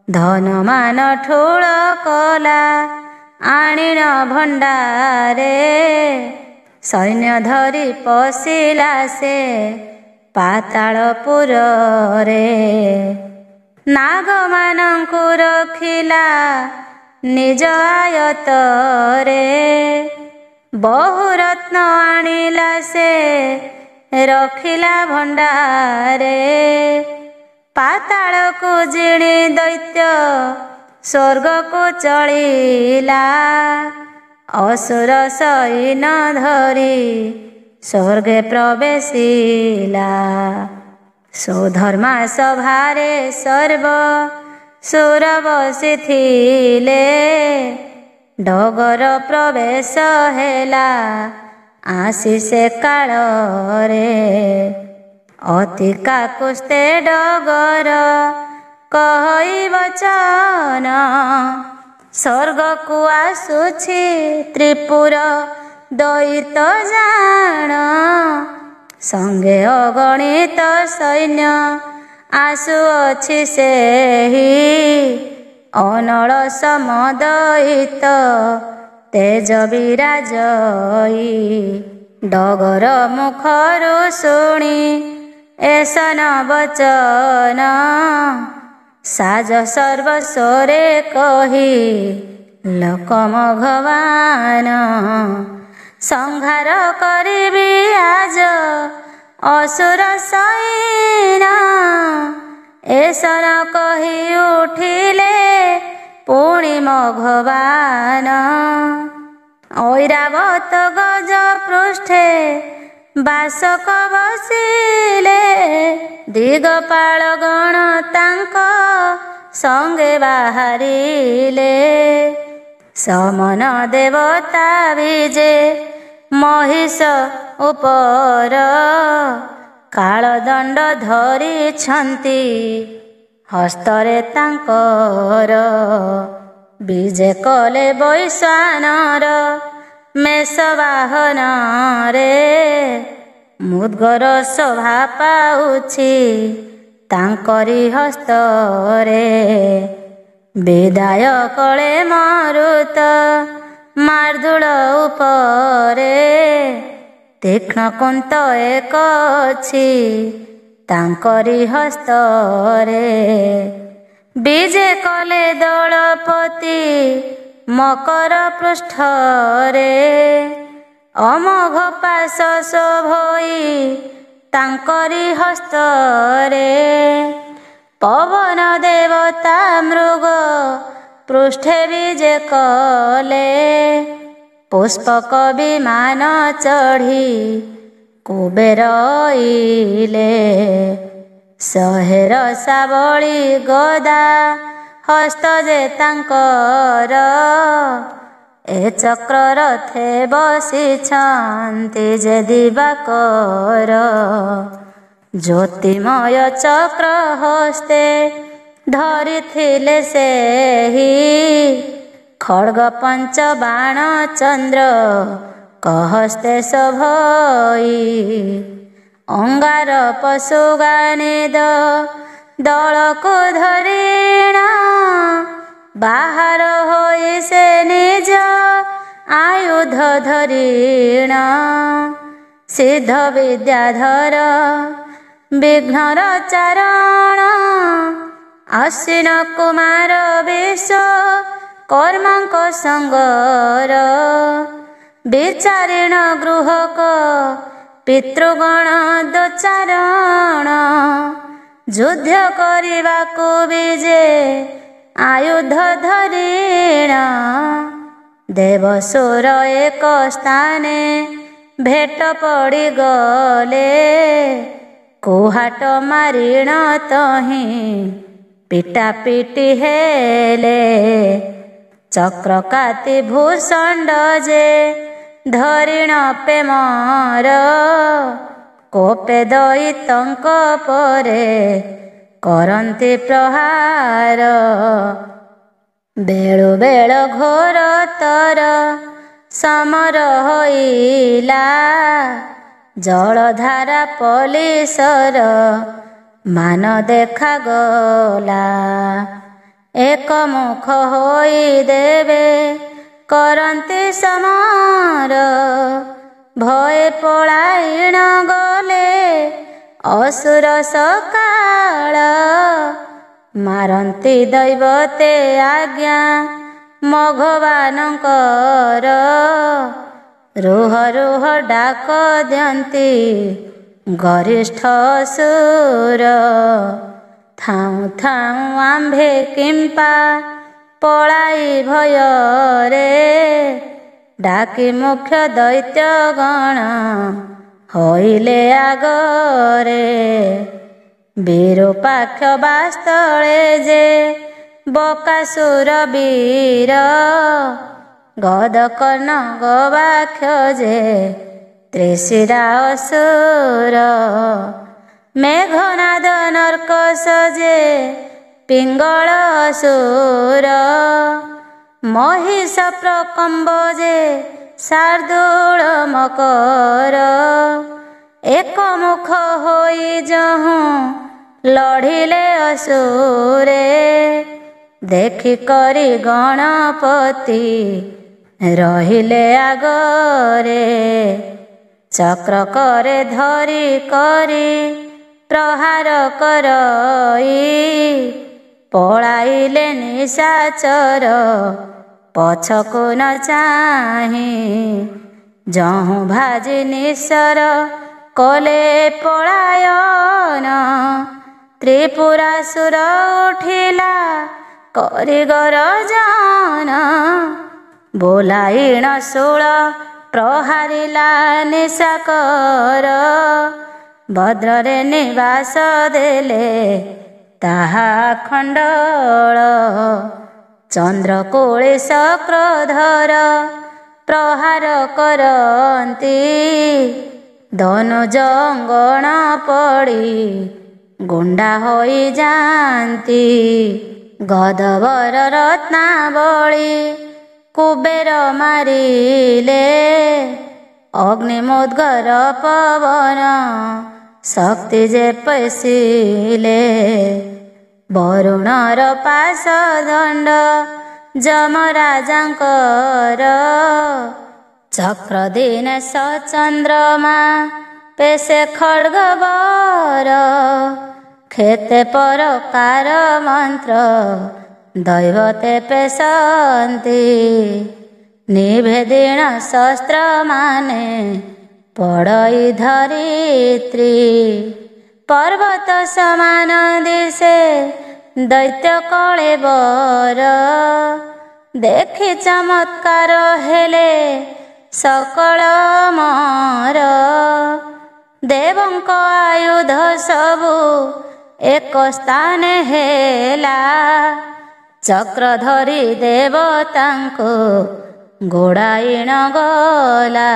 ଧନମାନ ଠୁଳ କଲା ଆଣିଣ ଭଣ୍ଡାରେ ସୈନ୍ୟ ଧରି ପଶିଲା ସେ ପାତାଳପୁରରେ। ନାଗମାନଙ୍କୁ ରଖିଲା ନିଜ ଆୟତରେ ବହୁ ରତ୍ନ ଆଣିଲା ସେ ରଖିଲା ଭଣ୍ଡାରେ। ପାତାଳକୁ ଜିଣି ଦୈତ୍ୟ ସ୍ୱର୍ଗକୁ ଚଳିଲା ଅସୁର ସୈନ ଧରି ସ୍ୱର୍ଗେ ପ୍ରବେଶିଲା। ସୁଧର୍ମା ସଭାରେ ସର୍ବ ସୁର ବସିଥିଲେ ଡଗର ପ୍ରବେଶ ହେଲା ଆସି ସେ କାଳରେ। ଅତି କାକୁସ୍ତେ ଡଗର କହି ବଚନ ସ୍ୱର୍ଗକୁ ଆସୁଛି ତ୍ରିପୁର ଦଇତ ଜାଣ। ସଙ୍ଗେ ଅଗଣିତ ସୈନ୍ୟ ଆସୁଅଛି ସେହି ଅନଳ ସମଦଇତ ତେଜ ବିରାଜଇ। ଡଗର ମୁଖରୁ ଶୁଣି ଏସନ ବଚନ ସାଜ ସର୍ବସ୍ୱରେ କହି ଲୋକମଘବାନ। ସଂହାର କରିବି ଆଜ ଅସୁର ସୈନ ଏସନ କହି ଉଠିଲେ ପୁଣି ମଘବାନ। ଐରାବତ ଗଜ ପୃଷ୍ଠେ ବାସକ ବସିଲେ ଦିଗପାଳ ଗଣ ତାଙ୍କ ସଙ୍ଗେ ବାହାରିଲେ। ସମନ ଦେବତା ବିଜେ ମହିଷ ଉପର କାଳଦଣ୍ଡ ଧରିଛନ୍ତି ହସ୍ତରେ ତାଙ୍କର। ବିଜେ କଲେ ବୈଶ୍ୱାନର ମେଷ ବାହନରେ ମୁଦ୍ଗର ଶୋଭା ପାଉଛି ତାଙ୍କରି ହସ୍ତରେ। ବିଦାୟ କଳେ ମରୁତ ମାର୍ଦୁଳ ଉପରେ ତୀକ୍ଷ୍ଣ କୁନ୍ତ ଏକ ଅଛି ତାଙ୍କରି ହସ୍ତରେ। ବିଜେ କଲେ ଦଳପତି ମକର ପୃଷ୍ଠରେ ଅମୋଘ ପାଶ ଶୋଭଇ ତାଙ୍କରି ହସ୍ତରେ। ପବନ ଦେବତା ମୃଗ ପୃଷ୍ଠେ ବିଜେ କଲେ ପୁଷ୍ପକ ବିମାନ ଚଢ଼ି କୁବେର ଅଇଲେ। ଶହେର ଶାବଳୀ ଗଦା ହସ୍ତ ଯେ ତାଙ୍କର ଏ ଚକ୍ର ରଥେ ବସିଛନ୍ତି ଯେ ଦିବାକର। ଜ୍ୟୋତିମୟ ଚକ୍ର ହସ୍ତେ ଧରିଥିଲେ ସେହି ଖଡ୍ଗ ପଞ୍ଚ ବାଣ ଚନ୍ଦ୍ର କହସ୍ତେ ଶୋଭଇ। ଅଙ୍ଗାର ପଶୁ ଗାନିଦ ଦଳକୁ ଧରିଣ ବାହାର ହୋଇ ସେ ନିଜ ଆୟୁଧ ଧରିଣ। ସିଦ୍ଧ ବିଦ୍ୟାଧର ବିଘ୍ନର ଚାରଣ ଆଶ୍ୱିନ କୁମାର ବିଶ୍ୱ କର୍ମାଙ୍କ ସଙ୍ଗର ବିଚାରିଣ ଗୃହକ ପିତୃଗଣ ଦୋଚାରଣ ଯୁଦ୍ଧ କରିବାକୁ ବିଜେ ଆୟୁଧ ଧରିଣ ଦେବସୁର ଏକ ସ୍ଥାନେ ଭେଟ ପଡ଼ିଗଲେ କୁହାଟ ମାରିଣ ତହିଁ ପିଟାପିଟି ହେଲେ ଚକ୍ରକାତି ଭୂଷଣ୍ଡ ଯେ ଧରିଣ ପ୍ରେମର କୋପେ ଦଇତଙ୍କ ପରେ କରନ୍ତି ପ୍ରହାର ବେଳୁ ବେଳ ଘୋର ତର ସମର ହୋଇଲା ଜଳଧାରା ପୋଲିସର ମାନ ଦେଖାଗଲା ଏକମୁଖ ହୋଇ ଦେବେ କରନ୍ତି ସମର ଭୟ ପଳାଇଣ ଗଲେ ଅସୁର ସକାଳ ମାରନ୍ତି ଦୈବତେ ଆଜ୍ଞା ମଘବାନଙ୍କର ରୁହ ରୁହ ଡାକ ଦିଅନ୍ତି ଗରିଷ୍ଠ ଅସୁର ଥାଉଁ ଥାଉଁ ଆମ୍ଭେ କିମ୍ପା ପଳାଇ ଭୟରେ ଡାକି ମୁଖ୍ୟ ଦୈତ୍ୟଗଣ ହୋଇଲେ ଆଗରେ ବିରୂପାକ୍ଷ ବାସ୍ତଳେ ଯେ ବକାସୁର ବୀର ଗଦକର୍ଣ୍ଣ ଗବାକ୍ଷ ଯେ ତ୍ରିଶିରା ଅସୁର ମେଘନାଦ ନର୍କଶ ଯେ ପିଙ୍ଗଳ ଅସୁର ମହିଷ ପ୍ରକମ୍ବ ଯେ ଶାର୍ଦୂଳ ମକର ଏକମୁଖ ହୋଇ ଯହୁଁ ଲଢ଼ିଲେ ଅସୁରେ ଦେଖି କରି ଗଣପତି ରହିଲେ ଆଗରେ ଚକ୍ର କରେ ଧରି କରି ପ୍ରହାର କରଇ ପଳାଇଲେ ନିଶାଚର ପଛକୁ ନ ଚାହିଁ ଯହୁଁ ଭାଜି ନିଶର କଲେ ପଳାୟନ ତ୍ରିପୁରାସୁର ଉଠିଲା କରି ଗରଜନ ବୋଲାଇଣ ଶୂଳ ପ୍ରହାରିଲା ନିଶାକର ଭଦ୍ରରେ ନିବାସ ଦେଲେ ତାହା ଖଣ୍ଡଳ ଚନ୍ଦ୍ରକୂଳେ ଶକ୍ରଧର ପ୍ରହାର କରନ୍ତି ଧନୁଜ ଅଙ୍ଗଣ ପଡ଼ି ଗୁଣ୍ଡା ହୋଇଯାନ୍ତି ଗଦବର ରତ୍ନାବଳୀ କୁବେର ମାରିଲେ ଅଗ୍ନିମୁଦ୍ଗର ପବନ ଶକ୍ତି ଯେ ପଶିଲେ ବରୁଣର ପାଶ ଦଣ୍ଡ ଯମରାଜାଙ୍କର ଚକ୍ର ଦିନେ ସଚନ୍ଦ୍ରମା ପେଶେ ଖଡ୍ଗବର କ୍ଷେତେ ପରକାର ମନ୍ତ୍ର ଦୈବତେ ପେଶନ୍ତି ନିଭେଦିଣ ଶସ୍ତ୍ର ମାନେ ପଡ଼ଇ ଧରିତ୍ରୀ ପର୍ବତ ସମାନ ଦିଶେ ଦୈତ୍ୟ କଳେବର ଦେଖି ଚମତ୍କାର ହେଲେ ସକଳ ମର ଦେବଙ୍କ ଆୟୁଧ ସବୁ ଏକ ସ୍ଥାନେ ହେଲା ଚକ୍ର ଧରି ଦେବତାଙ୍କୁ ଗୋଡ଼ାଇଣ ଗଲା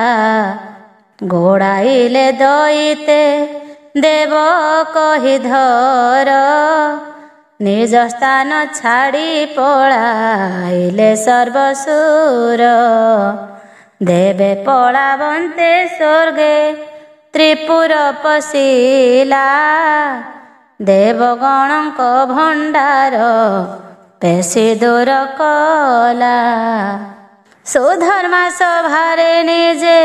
ଗୋଡ଼ାଇଲେ ଦଇତେ ଦେବ କହି ଧର ନିଜ ସ୍ଥାନ ଛାଡ଼ି ପଳାଇଲେ ସର୍ବସୁର ଦେବେ ପଳାବନ୍ତେ ସ୍ୱର୍ଗେ ତ୍ରିପୁର ପଶିଲା ଦେବଗଣଙ୍କ ଭଣ୍ଡାର ପେଶି ଦୂର କଲା ସୁଧର୍ମା ସଭାରେ ନିଜେ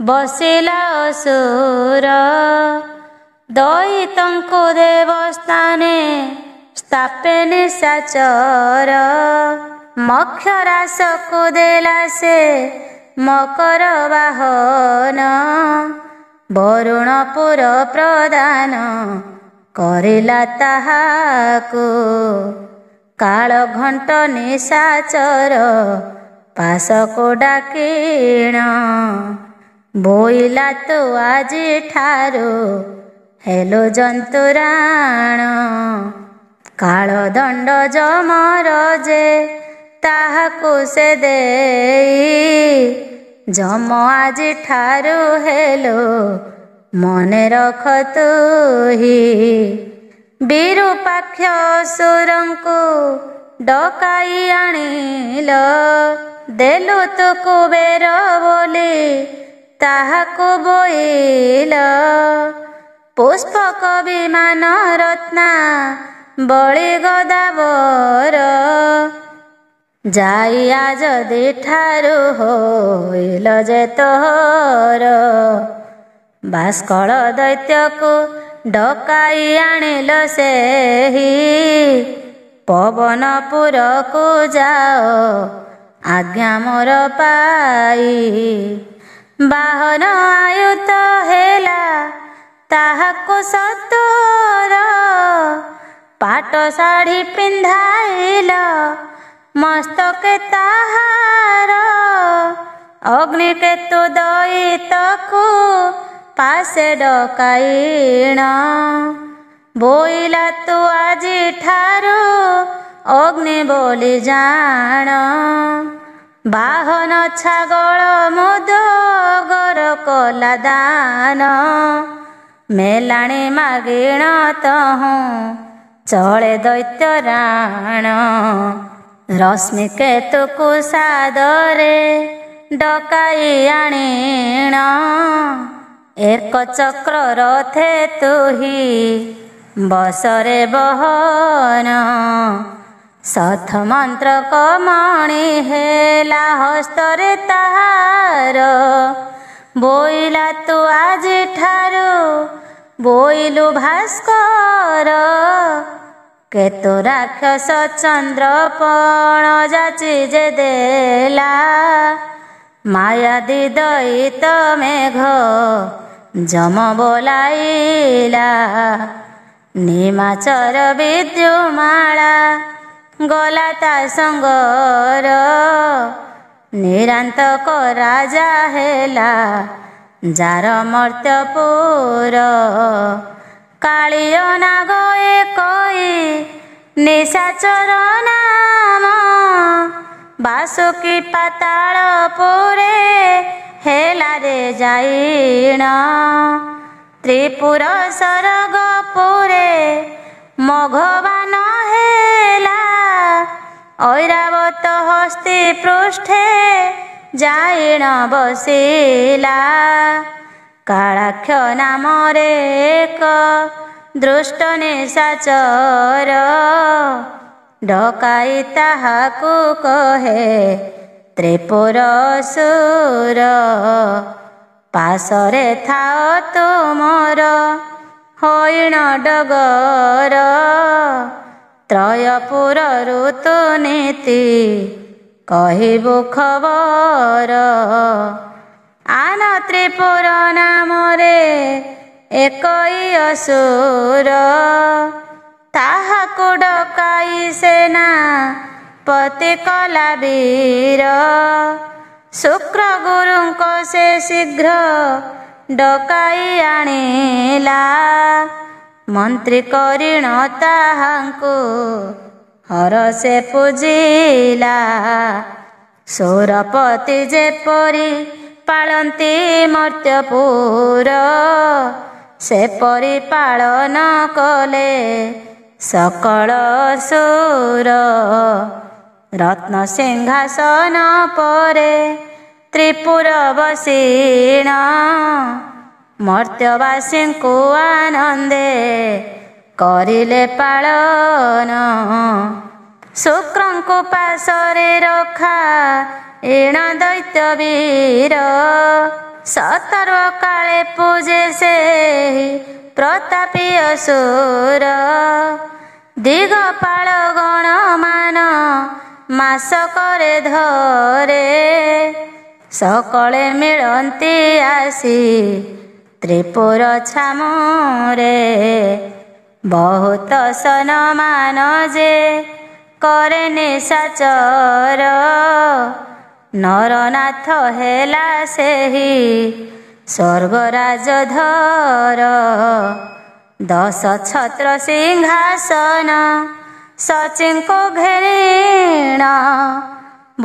ବସିଲା ଅସୁର ଦଇତଙ୍କୁ ଦେବସ୍ଥାନେ ସ୍ଥାପେ ନିଶାଚର। ମକ୍ଷ ରାସକୁ ଦେଲା ସେ ମକର ବାହନ। ବରୁଣପୁର ପ୍ରଦାନ କରିଲା ତାହାକୁ। କାଳ ଘଣ୍ଟ ନିଶାଚର ପାଶକୁ ଡାକିଣ। ବୋଇଲା ତୁ ଆଜିଠାରୁ ହେଲୁ ଜନ୍ତୁରାଣ। କାଳ ଦଣ୍ଡ ଯମର ଯେ ତାହାକୁ ସେ ଦେଇ। ଯମ ଆଜିଠାରୁ ହେଲୁ ମନେ ରଖ ତୁହି। ବିରୁପାକ୍ଷ ଅସୁରଙ୍କୁ ଡକାଇ ଆଣିଲ। ଦେଲୁ ତୁ କୁବେର ବୋଲି ତାହାକୁ ବୋଇଲ। ପୁଷ୍ପକ ବିମାନ ରତ୍ନା ବଳି ଗଦାବର। ଯାଇ ଆଜଦି ଠାରୁ ହୋଇଲ ଯେ ତୋର। ଭାସ୍କଳ ଦୈତ୍ୟକୁ ଡକାଇ ଆଣିଲ ସେହି। ପବନପୁରକୁ ଯାଅ ଆଜ୍ଞା ମୋର ପାଇ। ବାହନ ଆୟୁତ ହେଲା ତାହାକୁ ସତୁର। ପାଟ ଶାଢ଼ୀ ପିନ୍ଧାଇଲ ମସ୍ତକେ ତାହାର। ଅଗ୍ନିକେତୁ ଦଇତକୁ ପାଶେ ଡକାଇଣ। ବୋଇଲା ତୁ ଆଜିଠାରୁ ଅଗ୍ନି ବୋଲି ଜାଣ। ବାହନ ଛାଗଳ ମୁଦଗର କଲା ଦାନ। ମେଲାଣି ମାଗିଣ ତହୁଁ ଚଳେ ଦୈତ୍ୟ ରାଣ। ରଶ୍ମିକେତୁକୁ ସାଦରେ ଡକାଇ ଆଣିଣ। ଏକ ଚକ୍ର ରଥେ ତୁହି ବସରେ ବହନ। ସଥ ମନ୍ତ୍ର କମଣି ହେଲା ହସ୍ତରେ ତାହାର। ବୋଇଲା ତୁ ଆଜିଠାରୁ ବୋଇଲୁ ଭାସ୍କର। କେତୁ ରାକ୍ଷସ ଚନ୍ଦ୍ରପଣ ଯାଚି ଯେ ଦେଲା। ମାୟାଦି ଦଇତ ମେଘ ଯମ ବୋଲାଇଲା। ନିମାଚର ବିଦ୍ୟୁମାଳା ଗଲା ତା ସଙ୍ଗର। ନିରାନ୍ତକ ରାଜା ହେଲା ଯାର ମର୍ତ୍ତ୍ୟପୁର। କାଳିୟ ନାଗ ଏକଇ ନିଶାଚର ନାମ। ବାସୁକି ପାତାଳପୁରେ ହେଲା ରେ ଯାଇଣ। ତ୍ରିପୁର ସରଗପୁରେ ମଘବାନ ହେଲା। ଐରାବତ ହସ୍ତି ପୃଷ୍ଠେ ଯାଇଣ ବସିଲା। କାଳାକ୍ଷ ନାମରେ ଏକ ଦୃଷ୍ଟ ନିଶାଚର। ଡକାଇ ତାହାକୁ କହେ ତ୍ରିପୁର ଅସୁର। ପାଶରେ ଥାଅ ତୁମର ହୋଇଣ ଡଗର। ତ୍ରୟପୁର ଋତୁ ନୀତି କହିବୁ ଖବର। ଆନ ତ୍ରିପୁର ନାମରେ ଏକଇ ଅସୁର। ତାହାକୁ ଡକାଇ ସେନା ପତି କଲା ବୀର। ଶୁକ୍ର ଗୁରୁଙ୍କ ସେ ଶୀଘ୍ର ଡକାଇ ଆଣିଲା। ମନ୍ତ୍ରୀ କରିଣ ତାହାଙ୍କୁ ହରସେ ପୂଜିଲା। ସୌରପତି ଯେପରି ପାଳନ୍ତି ମର୍ତ୍ତ୍ୟପୁର। ସେପରି ପାଳନ କଲେ ସକଳ ଅସୁର। ରତ୍ନ ସିଂହାସନ ପରେ ତ୍ରିପୁର ବସିଣ। ମର୍ତ୍ତ୍ୟବାସୀଙ୍କୁ ଆନନ୍ଦେ କରିଲେ ପାଳନ। ଶୁକ୍ରଙ୍କୁ ପାଶରେ ରଖା ଏଣ ଦୈତ୍ୟ ବୀର। ସତର୍ବ କାଳେ ପୂଜେ ସେହି ପ୍ରତାପୀ ଅସୁର। ଦିଗପାଳ ଗଣମାନ ମାସକରେ ଧରେ, ସକଳେ ମିଳନ୍ତି ଆସି ତ୍ରିପୁର ଛାମୁରେ। ବହୁତ ସନମାନ ଯେ କରେ ନିଶାଚର, ନରନାଥ ହେଲା ସେହି ସ୍ୱର୍ଗରାଜଧର। 10 ଛତ୍ର ସିଂହାସନ ସଚିଙ୍କୁ ଘେରିଣ,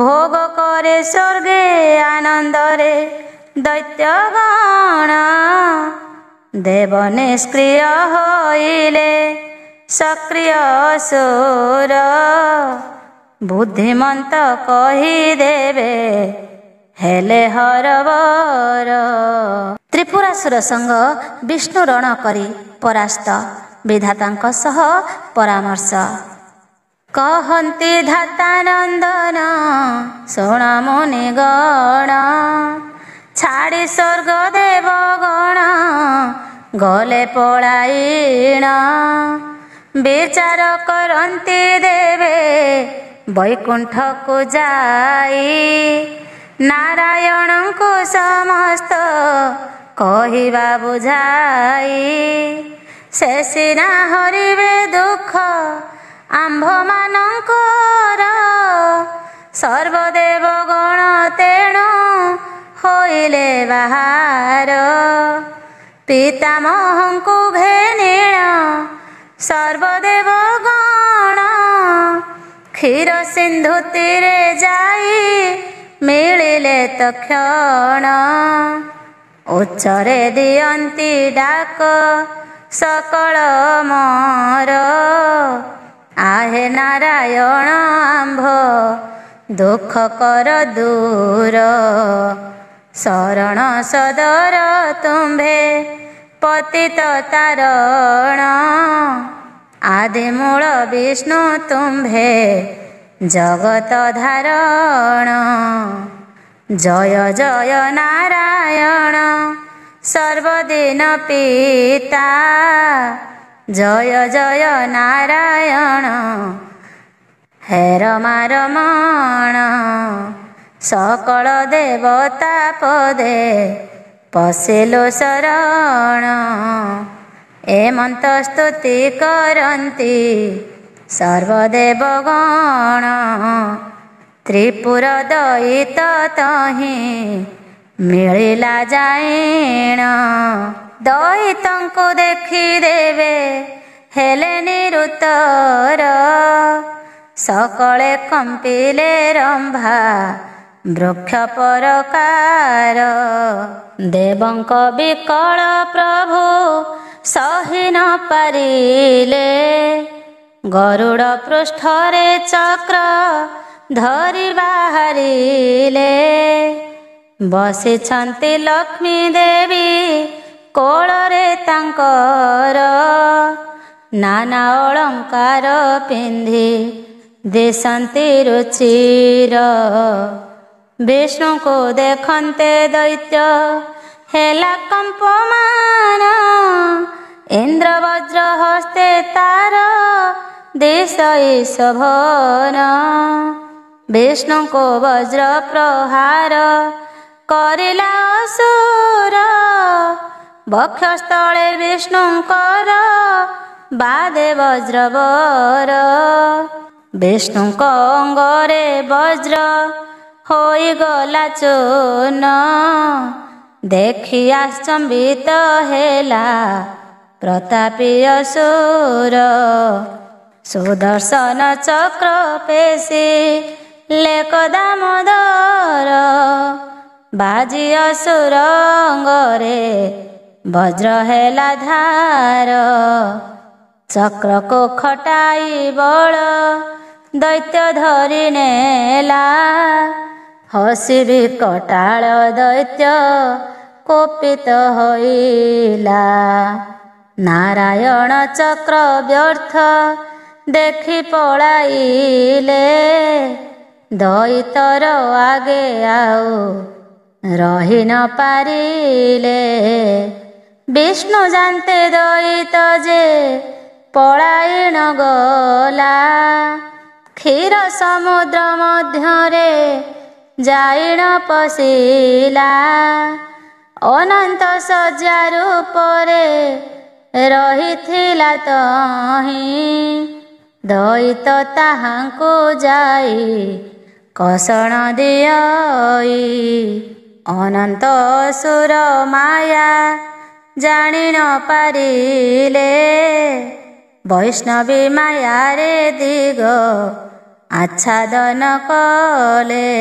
ଭୋଗ କରେ ସ୍ୱର୍ଗେ ଆନନ୍ଦରେ ଦୈତ୍ୟଗଣ। ଦେବ ନିଷ୍କ୍ରିୟ ହୋଇଲେ ସକ୍ରିୟ ଅସୁର, ବୁଦ୍ଧିମନ୍ତ କହିଦେବେ ହେଲେ ହରବର। ତ୍ରିପୁରାସୁର ସଙ୍ଗ ବିଷ୍ଣୁ ରଣ କରି ପରାସ୍ତ, ବିଧାତାଙ୍କ ସହ ପରାମର୍ଶ। କହନ୍ତି ଧାତାନନ୍ଦନ ଶୁଣ ମୁନିଗଣ, ଛାଡ଼ି ସ୍ୱର୍ଗ ଦେବଗଣ ଗଲେ ପଳାଇଣ। ବିଚାର କରନ୍ତି ଦେବେ ବୈକୁଣ୍ଠକୁ ଯାଇ, ନାରାୟଣଙ୍କୁ ସମସ୍ତ କହିବା ବୁଝାଇ। ସେ ସିନା ହରିବେ ଦୁଃଖ ଆମ୍ଭମାନଙ୍କର, ସର୍ବଦେବଗଣ ତେଣୁ ହୋଇଲେ ବାହାର। ପିତାମହଙ୍କୁ ଘେନିଣ ସର୍ବଦେବଗଣ, କ୍ଷୀର ସିନ୍ଧୁ ତୀରେ ଯାଇ ମିଳିଲେ ତକ୍ଷଣ। ଉଚ୍ଚରେ ଦିଅନ୍ତି ଡାକ ସକଳ ମୋର, ଆହେ ନାରାୟଣ ଆମ୍ଭ ଦୁଃଖ କର ଦୂର। ଶରଣ ସଦର ତୁମ୍ଭେ ପତିତ ତାରଣ, ଆଦିମୂଳ ବିଷ୍ଣୁ ତୁମ୍ଭେ ଜଗତ ଧାରଣ। ଜୟ ଜୟ ନାରାୟଣ ସର୍ବଦିନ ପିତା, ଜୟ ଜୟ ନାରାୟଣ ହେରମା ରମଣ। ସକଳ ଦେବତା ପଦେ ପଶିଲୁ ଶରଣ, ଏମନ୍ତ ସ୍ତୁତି କରନ୍ତି ସର୍ବଦେବଗଣ। ତ୍ରିପୁର ଦଇତ ତହିଁ ମିଳିଲା ଯାଇଣ, ଦଇତଙ୍କୁ ଦେଖିଦେବେ ହେଲେ ନିରୁତ୍ତର। ସକଳେ କମ୍ପିଲେ ରମ୍ଭା ବୃକ୍ଷ ପରକାର, ଦେବଙ୍କ ବିକଳ ପ୍ରଭୁ ସହି ନ ପାରିଲେ। ଗରୁଡ଼ ପୃଷ୍ଠରେ ଚକ୍ର ଧରି ବାହାରିଲେ, ବସିଛନ୍ତି ଲକ୍ଷ୍ମୀ ଦେବୀ କୋଳରେ ତାଙ୍କର। ନାନା ଅଳଙ୍କାର ପିନ୍ଧି ଦିଶନ୍ତି ରୁଚିର, ବିଷ୍ଣୁଙ୍କୁ ଦେଖନ୍ତେ ଦୈତ୍ୟ ହେଲା କମ୍ପମାନ। ଇନ୍ଦ୍ର ବଜ୍ର ହସ୍ତେ ତାର ଦିଶଇ ଶୋଭନ, ବିଷ୍ଣୁଙ୍କୁ ବଜ୍ର ପ୍ରହାର କରିଲା ଅସୁର। ବକ୍ଷସ୍ଥଳେ ବିଷ୍ଣୁଙ୍କର ବାଦେ ବଜ୍ରବର, ବିଷ୍ଣୁଙ୍କ ଅଙ୍ଗରେ ବଜ୍ର ହୋଇଗଲା ଚୂର୍ଣ୍ଣ। ଦେଖି ଆଶ୍ଚମ୍ବିତ ହେଲା ପ୍ରତାପୀ ଅସୁର, ସୁଦର୍ଶନ ଚକ୍ର ପେଶି ଲେକ ଦାମୋଦର। ବାଜି ଅସୁର ଅଙ୍ଗରେ ବଜ୍ର ହେଲା ଧାର, ଚକ୍ରକୁ ଖଟାଇ ବଳ ଦୈତ୍ୟ ଧରି ନେଲା। ହସି ବିକଟାଳ ଦୈତ୍ୟ କୋପିତ ହୋଇଲା, ନାରାୟଣ ଚକ୍ର ବ୍ୟର୍ଥ ଦେଖି ପଳାଇଲେ। ଦଇତର ଆଗେ ଆଉ ରହି ନ ପାରିଲେ, ବିଷ୍ଣୁ ଜାନ୍ତେ ଦଇତ ଯେ ପଳାଇ ନ ଗଲା। କ୍ଷୀର ସମୁଦ୍ର ମଧ୍ୟରେ ଯାଇ ନ ପଶିଲା। ଅନନ୍ତ ଶଯ୍ୟା ରୂପରେ ରହିଥିଲା ତହିଁ। ଦଇତ ତାହାଙ୍କୁ ଯାଇ କଷଣ ଦିଅଇ। ଅନନ୍ତ ଅସୁର ମାୟା ଜାଣି ନ ପାରିଲେ। ବୈଷ୍ଣବୀ ମାୟାରେ ଦିଗ ଆଚ୍ଛାଦନ କଲେ।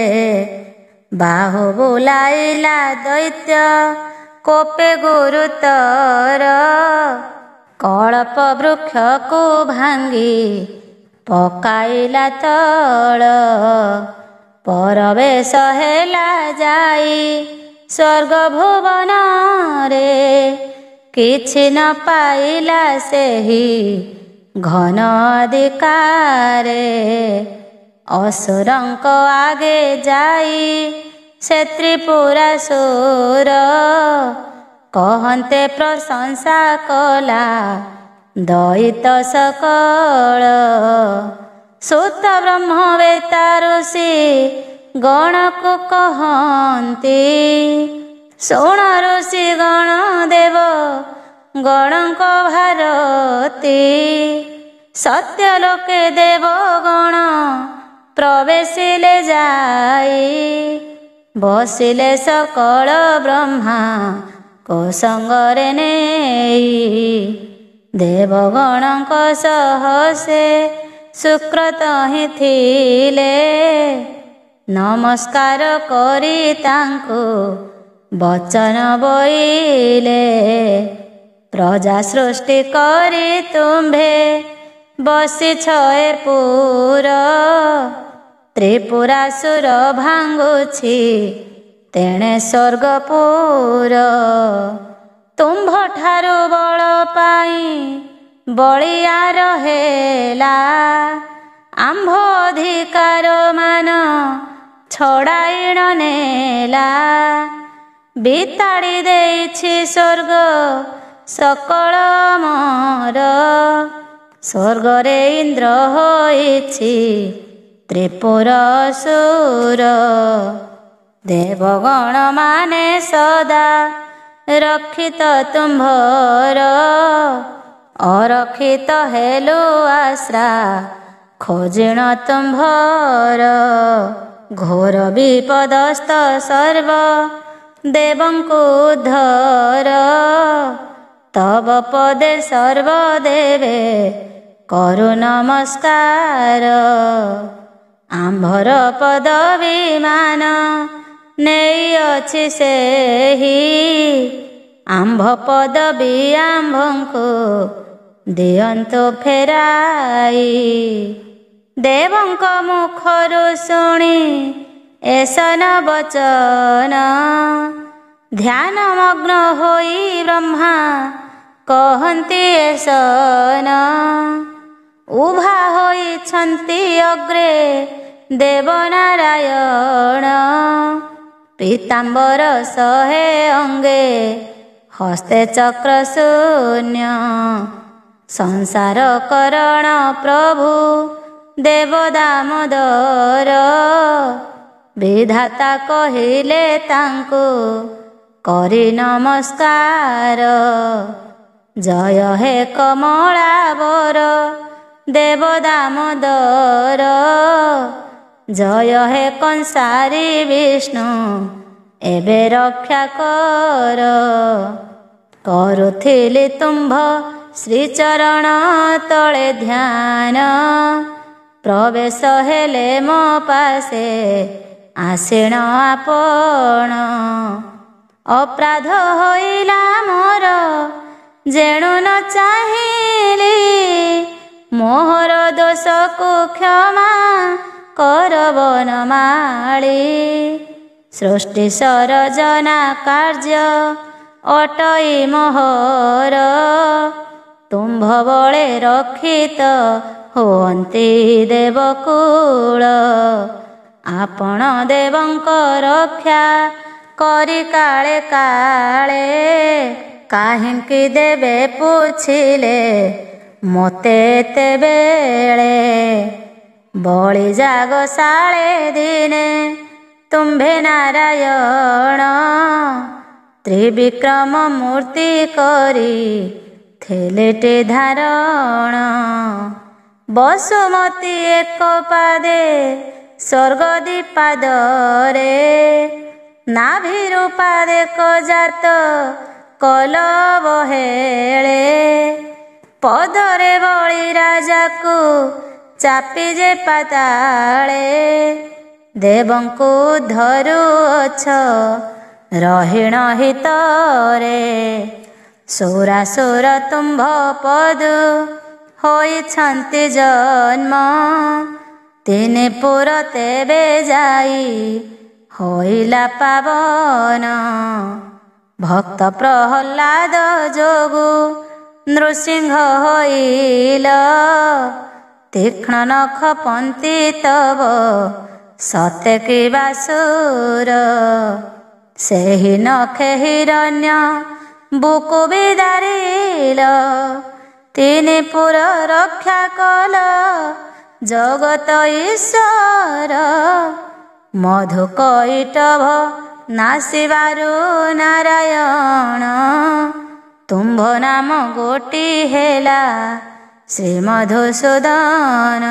ବାହୁ ବୁଲାଇଲା ଦୈତ୍ୟ କୋପେ ଗୁରୁତର। କଳ୍ପ ବୃକ୍ଷକୁ ଭାଙ୍ଗି ପକାଇଲା ତଳ। ପରବେଶ ହେଲା ଯାଇ ସ୍ୱର୍ଗ ଭୁବନରେ। କିଛି ନ ପାଇଲା ସେହି ଘନ ଅଧିକାରେ। ଅସୁରଙ୍କ ଆଗେ ଯାଇ ସେ ତ୍ରିପୁରାସୁର। କହନ୍ତେ ପ୍ରଶଂସା କଲା ଦଇତ ସକଳ। ସୁତ ବ୍ରହ୍ମବେତ୍ତା ଋଷି ଗଣକୁ କହନ୍ତି। ଶୁଣ ଋଷି ଗଣ ଦେବ ଗଣଙ୍କ ଭାରତୀ। ସତ୍ୟ ଲୋକେ ଦେବ ଗଣ ପ୍ରବେଶିଲେ ଯାଇ। ବସିଲେ ସକଳ ବ୍ରହ୍ମା କୋ ସଙ୍ଗରେ ନେଇ। ଦେବଗଣଙ୍କ ସହ ସେ ସୁକ୍ରତ ହିଁ ଥିଲେ। ନମସ୍କାର କରି ତାଙ୍କୁ ବଚନ ବୋଇଲେ। ପ୍ରଜା ସୃଷ୍ଟି କରି ତୁମ୍ଭେ ବସିଛ ଏ ପୁର। ତ୍ରିପୁରାସୁର ଭାଙ୍ଗୁଛି ତେଣେ ସ୍ୱର୍ଗପୁର। ତୁମ୍ଭଠାରୁ ବଳ ପାଇ ବଳିୟାର ହେଲା। ଆମ୍ଭ ଅଧିକାର ମାନ ଛଡ଼ାଇ ନ ନେଲା। ବିତାଡ଼ି ଦେଇଛି ସ୍ୱର୍ଗ ସକଳ ମୋର। ସ୍ୱର୍ଗରେ ଇନ୍ଦ୍ର ହୋଇଛି ତ୍ରିପୁର ଅସୁର। ଦେବଗଣ ମାନେ ସଦା ରକ୍ଷିତ ତୁମ୍ଭର। ଅରକ୍ଷିତ ହେଲୁ ଆଶ୍ରା ଖୋଜିଣ ତୁମ୍ଭର। ଘୋର ବିପଦସ୍ତ ସର୍ବ ଦେବଙ୍କୁ ଉଦ୍ଧର। ତବ ପଦେ ସର୍ବଦେବେ କରୁ ନମସ୍କାର। ଆମ୍ଭର ପଦବିମାନ ନେଇଅଛି ସେହି। ଆମ୍ଭ ପଦବୀ ଆମ୍ଭଙ୍କୁ ଦିଅନ୍ତୁ ଫେରାଇ। ଦେବଙ୍କ ମୁଖରୁ ଶୁଣି ଏସନ ବଚନ। ଧ୍ୟାନମଗ୍ନ ହୋଇ ବ୍ରହ୍ମା କହନ୍ତି ଏସନ। ଉଭା ହୋଇଛନ୍ତି ଅଗ୍ରେ ଦେବନାରାୟଣ। ପୀତାମ୍ବର ଶହେ ଅଙ୍ଗେ ହସ୍ତେ ଚକ୍ର ଶୂନ୍ୟ। ସଂସାର କରଣ ପ୍ରଭୁ ଦେବ ଦାମୋଦର। ବିଧାତା କହିଲେ ତାଙ୍କୁ କରି ନମସ୍କାର। ଜୟ ହେ କମଳାବର ଦେବ ଦାମୋଦର। ଜୟ ହେ କଂସାରୀ ବିଷ୍ଣୁ ଏବେ ରକ୍ଷା କର। କରୁଥିଲି ତୁମ୍ଭ ଶ୍ରୀଚରଣ ତଳେ ଧ୍ୟାନ। ପ୍ରବେଶ ହେଲେ ମୋ ପାଶେ ଆସିଣ ଆପଣ। ଅପରାଧ ହୋଇଲା ମୋର ଯେଣୁ ନ ଚାହିଁଲି। ମୋହର ଦୋଷକୁ କ୍ଷମା କର ବନମାଳି। ସୃଷ୍ଟି ସରଜନା କାର୍ଯ୍ୟ ଅଟଇ ମୋହର। ତୁମ୍ଭ ବଳେ ରକ୍ଷିତ ହୁଅନ୍ତି ଦେବକୁଳ। ଆପଣ ଦେବଙ୍କ ରକ୍ଷା କରି କାଳେ କାଳେ କାହିଁକି ଦେବେ ପୁଛିଲେ ମୋତେ ତେବେଳେ ବଳି ଜାଗଶାଳେ ଦିନେ ତୁମ୍ଭେ ନାରାୟଣ ତ୍ରିବିକ୍ରମ ମୂର୍ତ୍ତି କରି ଥିଲେଟେ ଧାରଣ ବସୁମତୀ ଏକ ପାଦେ ସ୍ୱର୍ଗ ଦ୍ୱିପାଦରେ ନାଭିରୁ ପାଦେକ ଜାତ କଲ ବହେଳେ ପଦରେ ବଳି ରାଜାକୁ ଚାପି ଯେ ପାତାଳେ ଦେବଙ୍କୁ ଧରୁଅଛ ରହିଣ ହିତରେ ସୁରାସୁର ତୁମ୍ଭ ପଦୁ ହୋଇଛନ୍ତି ଜନ୍ମ ତିନି ପୁର ତେବେ ଯାଇ ହୋଇଲା ପାବନ ଭକ୍ତ ପ୍ରହ୍ଲାଦ ଯୋଗୁ ନୃସିଂହ ହୋଇଲ ତୀକ୍ଷ୍ଣ ନଖ ପନ୍ତି ତବ ସତେ କି ବାସୁର ସେହି ନଖେ ହିରଣ୍ୟ ବୁକୁ ବିଦାରିଲ ତିନି ପୁର ରକ୍ଷା କଲ ଜଗତ ଈଶ୍ୱର ମଧୁ କୈଟଭ ନାସିବାରୁ ନାରାୟଣ ତୁମ୍ଭ ନାମ ଗୋଟି ହେଲା ଶ୍ରୀ ମଧୁସୂଦନ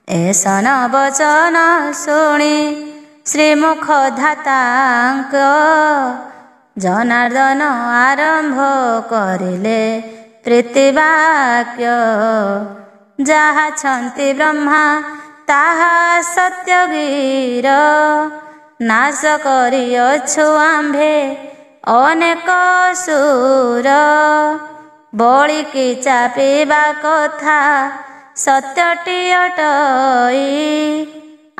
ଏସନ ବଚନ ଶୁଣି ଶ୍ରୀମୁଖ ଧାତାଙ୍କ ଜନାର୍ଦ୍ଦନ ଆରମ୍ଭ କରିଲେ ପ୍ରୀତିବାକ୍ୟ ଯାହାଛନ୍ତି ବ୍ରହ୍ମା ତାହା ସତ୍ୟ ଗିର ନାଶ କରିଅଛୁ ଆମ୍ଭେ ଅନେକ ସୁର ବଳିକି ଚାପିବା କଥା ସତ୍ୟଟି ଅଟଇ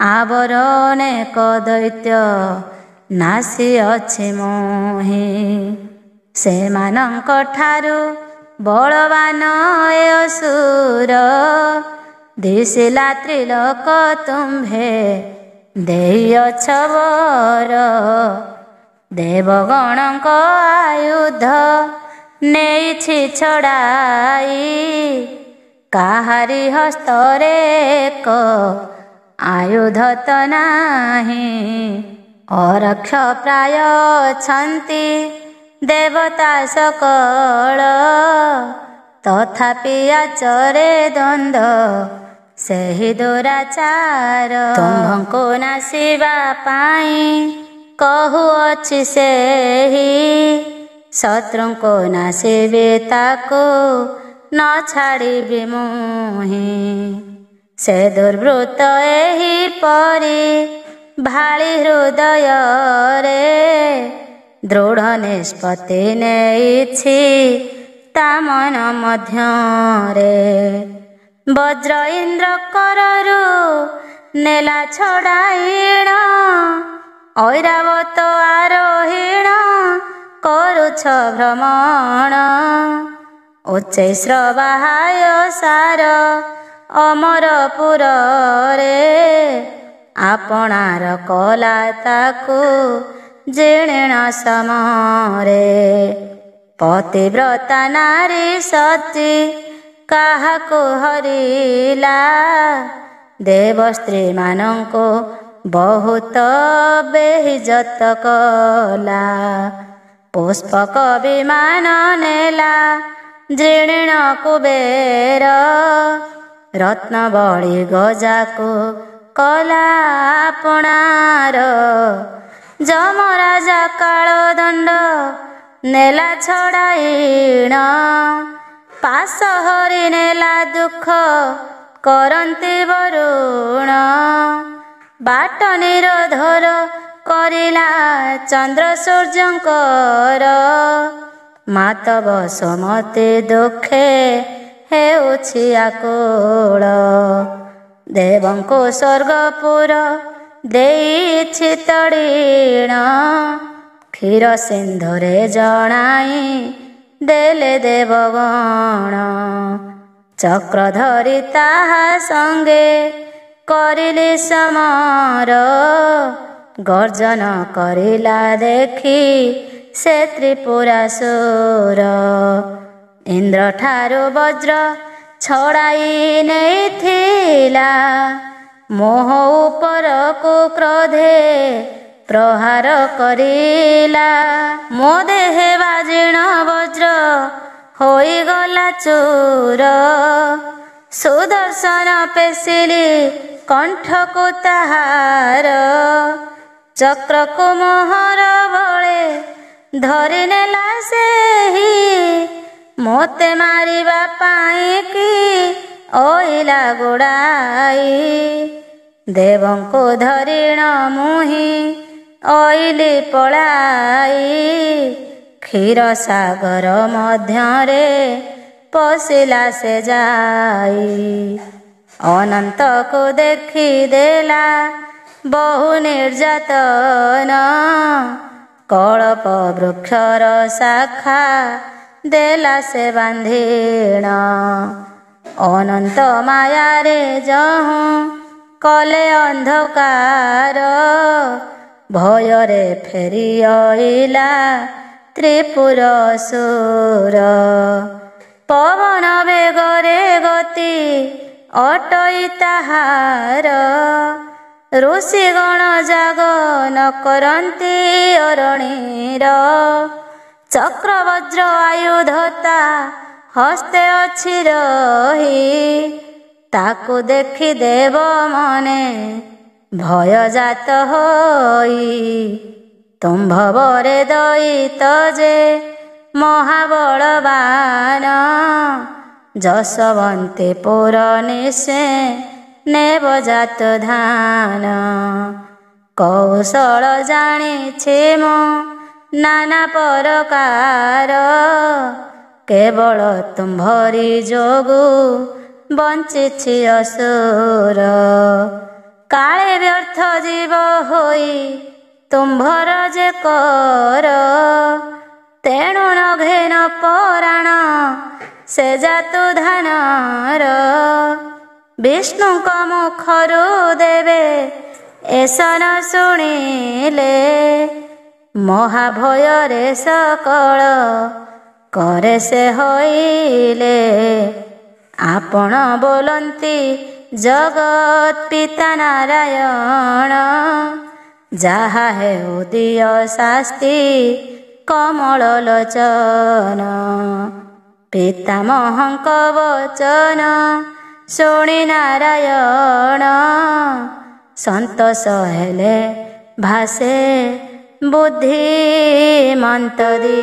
ଆବର ଅନେକ ଦୈତ୍ୟ ନାସି ଅଛି ମୋହି ସେମାନଙ୍କ ଠାରୁ ବଳବାନ ଏ ଅସୁର ଦିଶିଲା ତ୍ରିଲୋକ ତୁମ୍ଭେ ଦେଇଅଛ ବର ଦେବଗଣଙ୍କ ଆୟୁଧ ନେଇଛି ଛଡ଼ାଇ କାହାରି ହସ୍ତରେ ଏକ ଆୟୁଧ ତ ନାହିଁ ଅରକ୍ଷ ପ୍ରାୟ ଅଛନ୍ତି ଦେବତା ସକଳ ତଥାପି ଆଚରେ ଦ୍ୱନ୍ଦ୍ୱ ସେହି ଦୁରାଚାର ତୁମ୍ଭଙ୍କୁ ନାସିବା ପାଇଁ କହୁଅଛି ସେହି ଶତ୍ରୁଙ୍କୁ ନାସିବେ ତାକୁ ନ ଛାଡ଼ିବି ମୁହିଁ ସେ ଦୁର୍ବୃତ୍ତ ଏହିପରି ଭାଳି ହୃଦୟରେ ଦୃଢ଼ ନିଷ୍ପତ୍ତି ନେଇଛି ତା ମନ ମଧ୍ୟରେ ବଜ୍ର ଇନ୍ଦ୍ର କରରୁ ନେଲା ଛଡ଼ାଇଣ ଐରାବତ ଆରୋହିଣ କରୁଛ ଭ୍ରମଣ ଉଚ୍ଚୈଶ୍ର ବାହାୟ ସାର ଅମରପୁରରେ ଆପଣାର କଲା ତାକୁ ଜିଣୀଣ ସମରେ ପତିବ୍ରତା ନାରୀ ସତୀ କାହାକୁ ହରିଲା ଦେବସ୍ତ୍ରୀ ମାନଙ୍କୁ ବହୁତ ବେଇଜ୍ଜତ କଲା ପୁଷ୍ପକ ବିମାନ ନେଲା ଜିଣୀଣ କୁବେର ରତ୍ନ ବଳି ଗଜାକୁ କଲା ଆପଣାର ଯମରାଜା କାଳ ଦଣ୍ଡ ନେଲା ଛଡ଼ାଇଣ ପାଶ ହରି ନେଲା ଦୁଃଖ କରନ୍ତି ବରୁଣ ବାଟ ନିରୋଧର କରିଲା ଚନ୍ଦ୍ର ସୂର୍ଯ୍ୟଙ୍କର ମାତବ ସମତେ ଦୁଃଖେ ହେଉଛି ଆକୁଳ ଦେବଙ୍କୁ ସ୍ୱର୍ଗପୁର ଦେଇଛି ତଡ଼ିଣ କ୍ଷୀର ସିନ୍ଧୁରେ ଜଣାଇ ଦେଲେ ଦେବଗଣ ଚକ୍ର ଧରି ତାହା ସଙ୍ଗେ କରିଲି ସମର ଗର୍ଜନ କରିଲା ଦେଖି ସେ ତ୍ରିପୁରାସୁର। ଇନ୍ଦ୍ର ଠାରୁ ବଜ୍ର ଛଡ଼ାଇ ନେଇଥିଲା, ମୋହ ଉପରକୁ କ୍ରୋଧେ ପ୍ରହାର କରିଲା। ମୋ ଦେହେ ବାଜିଣ ବଜ୍ର ହୋଇଗଲା ଚୂର, ସୁଦର୍ଶନ ପେଶିଲି କଣ୍ଠକୁ ତାହାର। ଚକ୍ରକୁ ମୋହର ବଳେ ଧରି ନେଲା ସେହି, ମୋତେ ମାରିବା ପାଇଁ କି ଅଇଲା ଗୋଡ଼ାଇ। ଦେବଙ୍କୁ ଧରିଣ ମୁହିଁ ଅଇଲି ପଳାଇ, କ୍ଷୀର ସାଗର ମଧ୍ୟରେ ପଶିଲା ସେ ଯାଇ। ଅନନ୍ତକୁ ଦେଖିଦେଲା ବହୁ ନିର୍ଯାତନ, କଳ୍ପ ବୃକ୍ଷର ଶାଖା ଦେଲା ସେ ବାନ୍ଧିଣ। ଅନନ୍ତ ମାୟାରେ ଯହୁଁ କଲେ ଅନ୍ଧକାର, ଭୟରେ ଫେରି ଅଇଲା ତ୍ରିପୁରାସୁର। ପବନ ବେଗରେ ଗତି ଅଟଇ ତାହାର, ଋଷିଗଣ ଜାଗ ନ କରନ୍ତି ଅରଣୀର। ଚକ୍ରବଜ୍ର ଆୟୁଧତା ହସ୍ତେ ଅଛି ରହି, ତାକୁ ଦେଖି ଦେବ ମନେ ଭୟଜାତ ହୋଇ। ତୁମ୍ଭବରେ ଦଇତ ଯେ ମହାବଳବାନ, ଯଶବନ୍ତୀପୁର ନିଶେ ନେବ ଜାତ ଧାନ। କୌଶଳ ଜାଣିଛି ମୁଁ ନାନା ପ୍ରକାର, କେବଳ ତୁମ୍ଭରି ଯୋଗୁ ବଞ୍ଚିଛି ଅସୁର। କାଳେ ବ୍ୟର୍ଥ ଜୀବ ହୋଇ ତୁମ୍ଭର ଯେ କର, ତେଣୁ ନଘେନ ପରାଣ ସେ ଜାତୁ ଧାନର। ବିଷ୍ଣୁଙ୍କ ମୁଖରୁ ଦେବେ ଏସନ ଶୁଣିଲେ, ମହାଭୟରେ ସକଳ କରେ ସେ ହଇଲେ। ଆପଣ ବୋଲନ୍ତି ଜଗତ ପିତା ନାରାୟଣ, ଯାହା ହେଉ ଦିଅ ଶାସ୍ତି କମଳ ଲୋଚନ। ପିତାମହଙ୍କ ବଚନ ଶୁଣି ନାରାୟଣ, ସନ୍ତୋଷ ହେଲେ ଭାସେ ବୁଦ୍ଧିମନ୍ତ ଦି।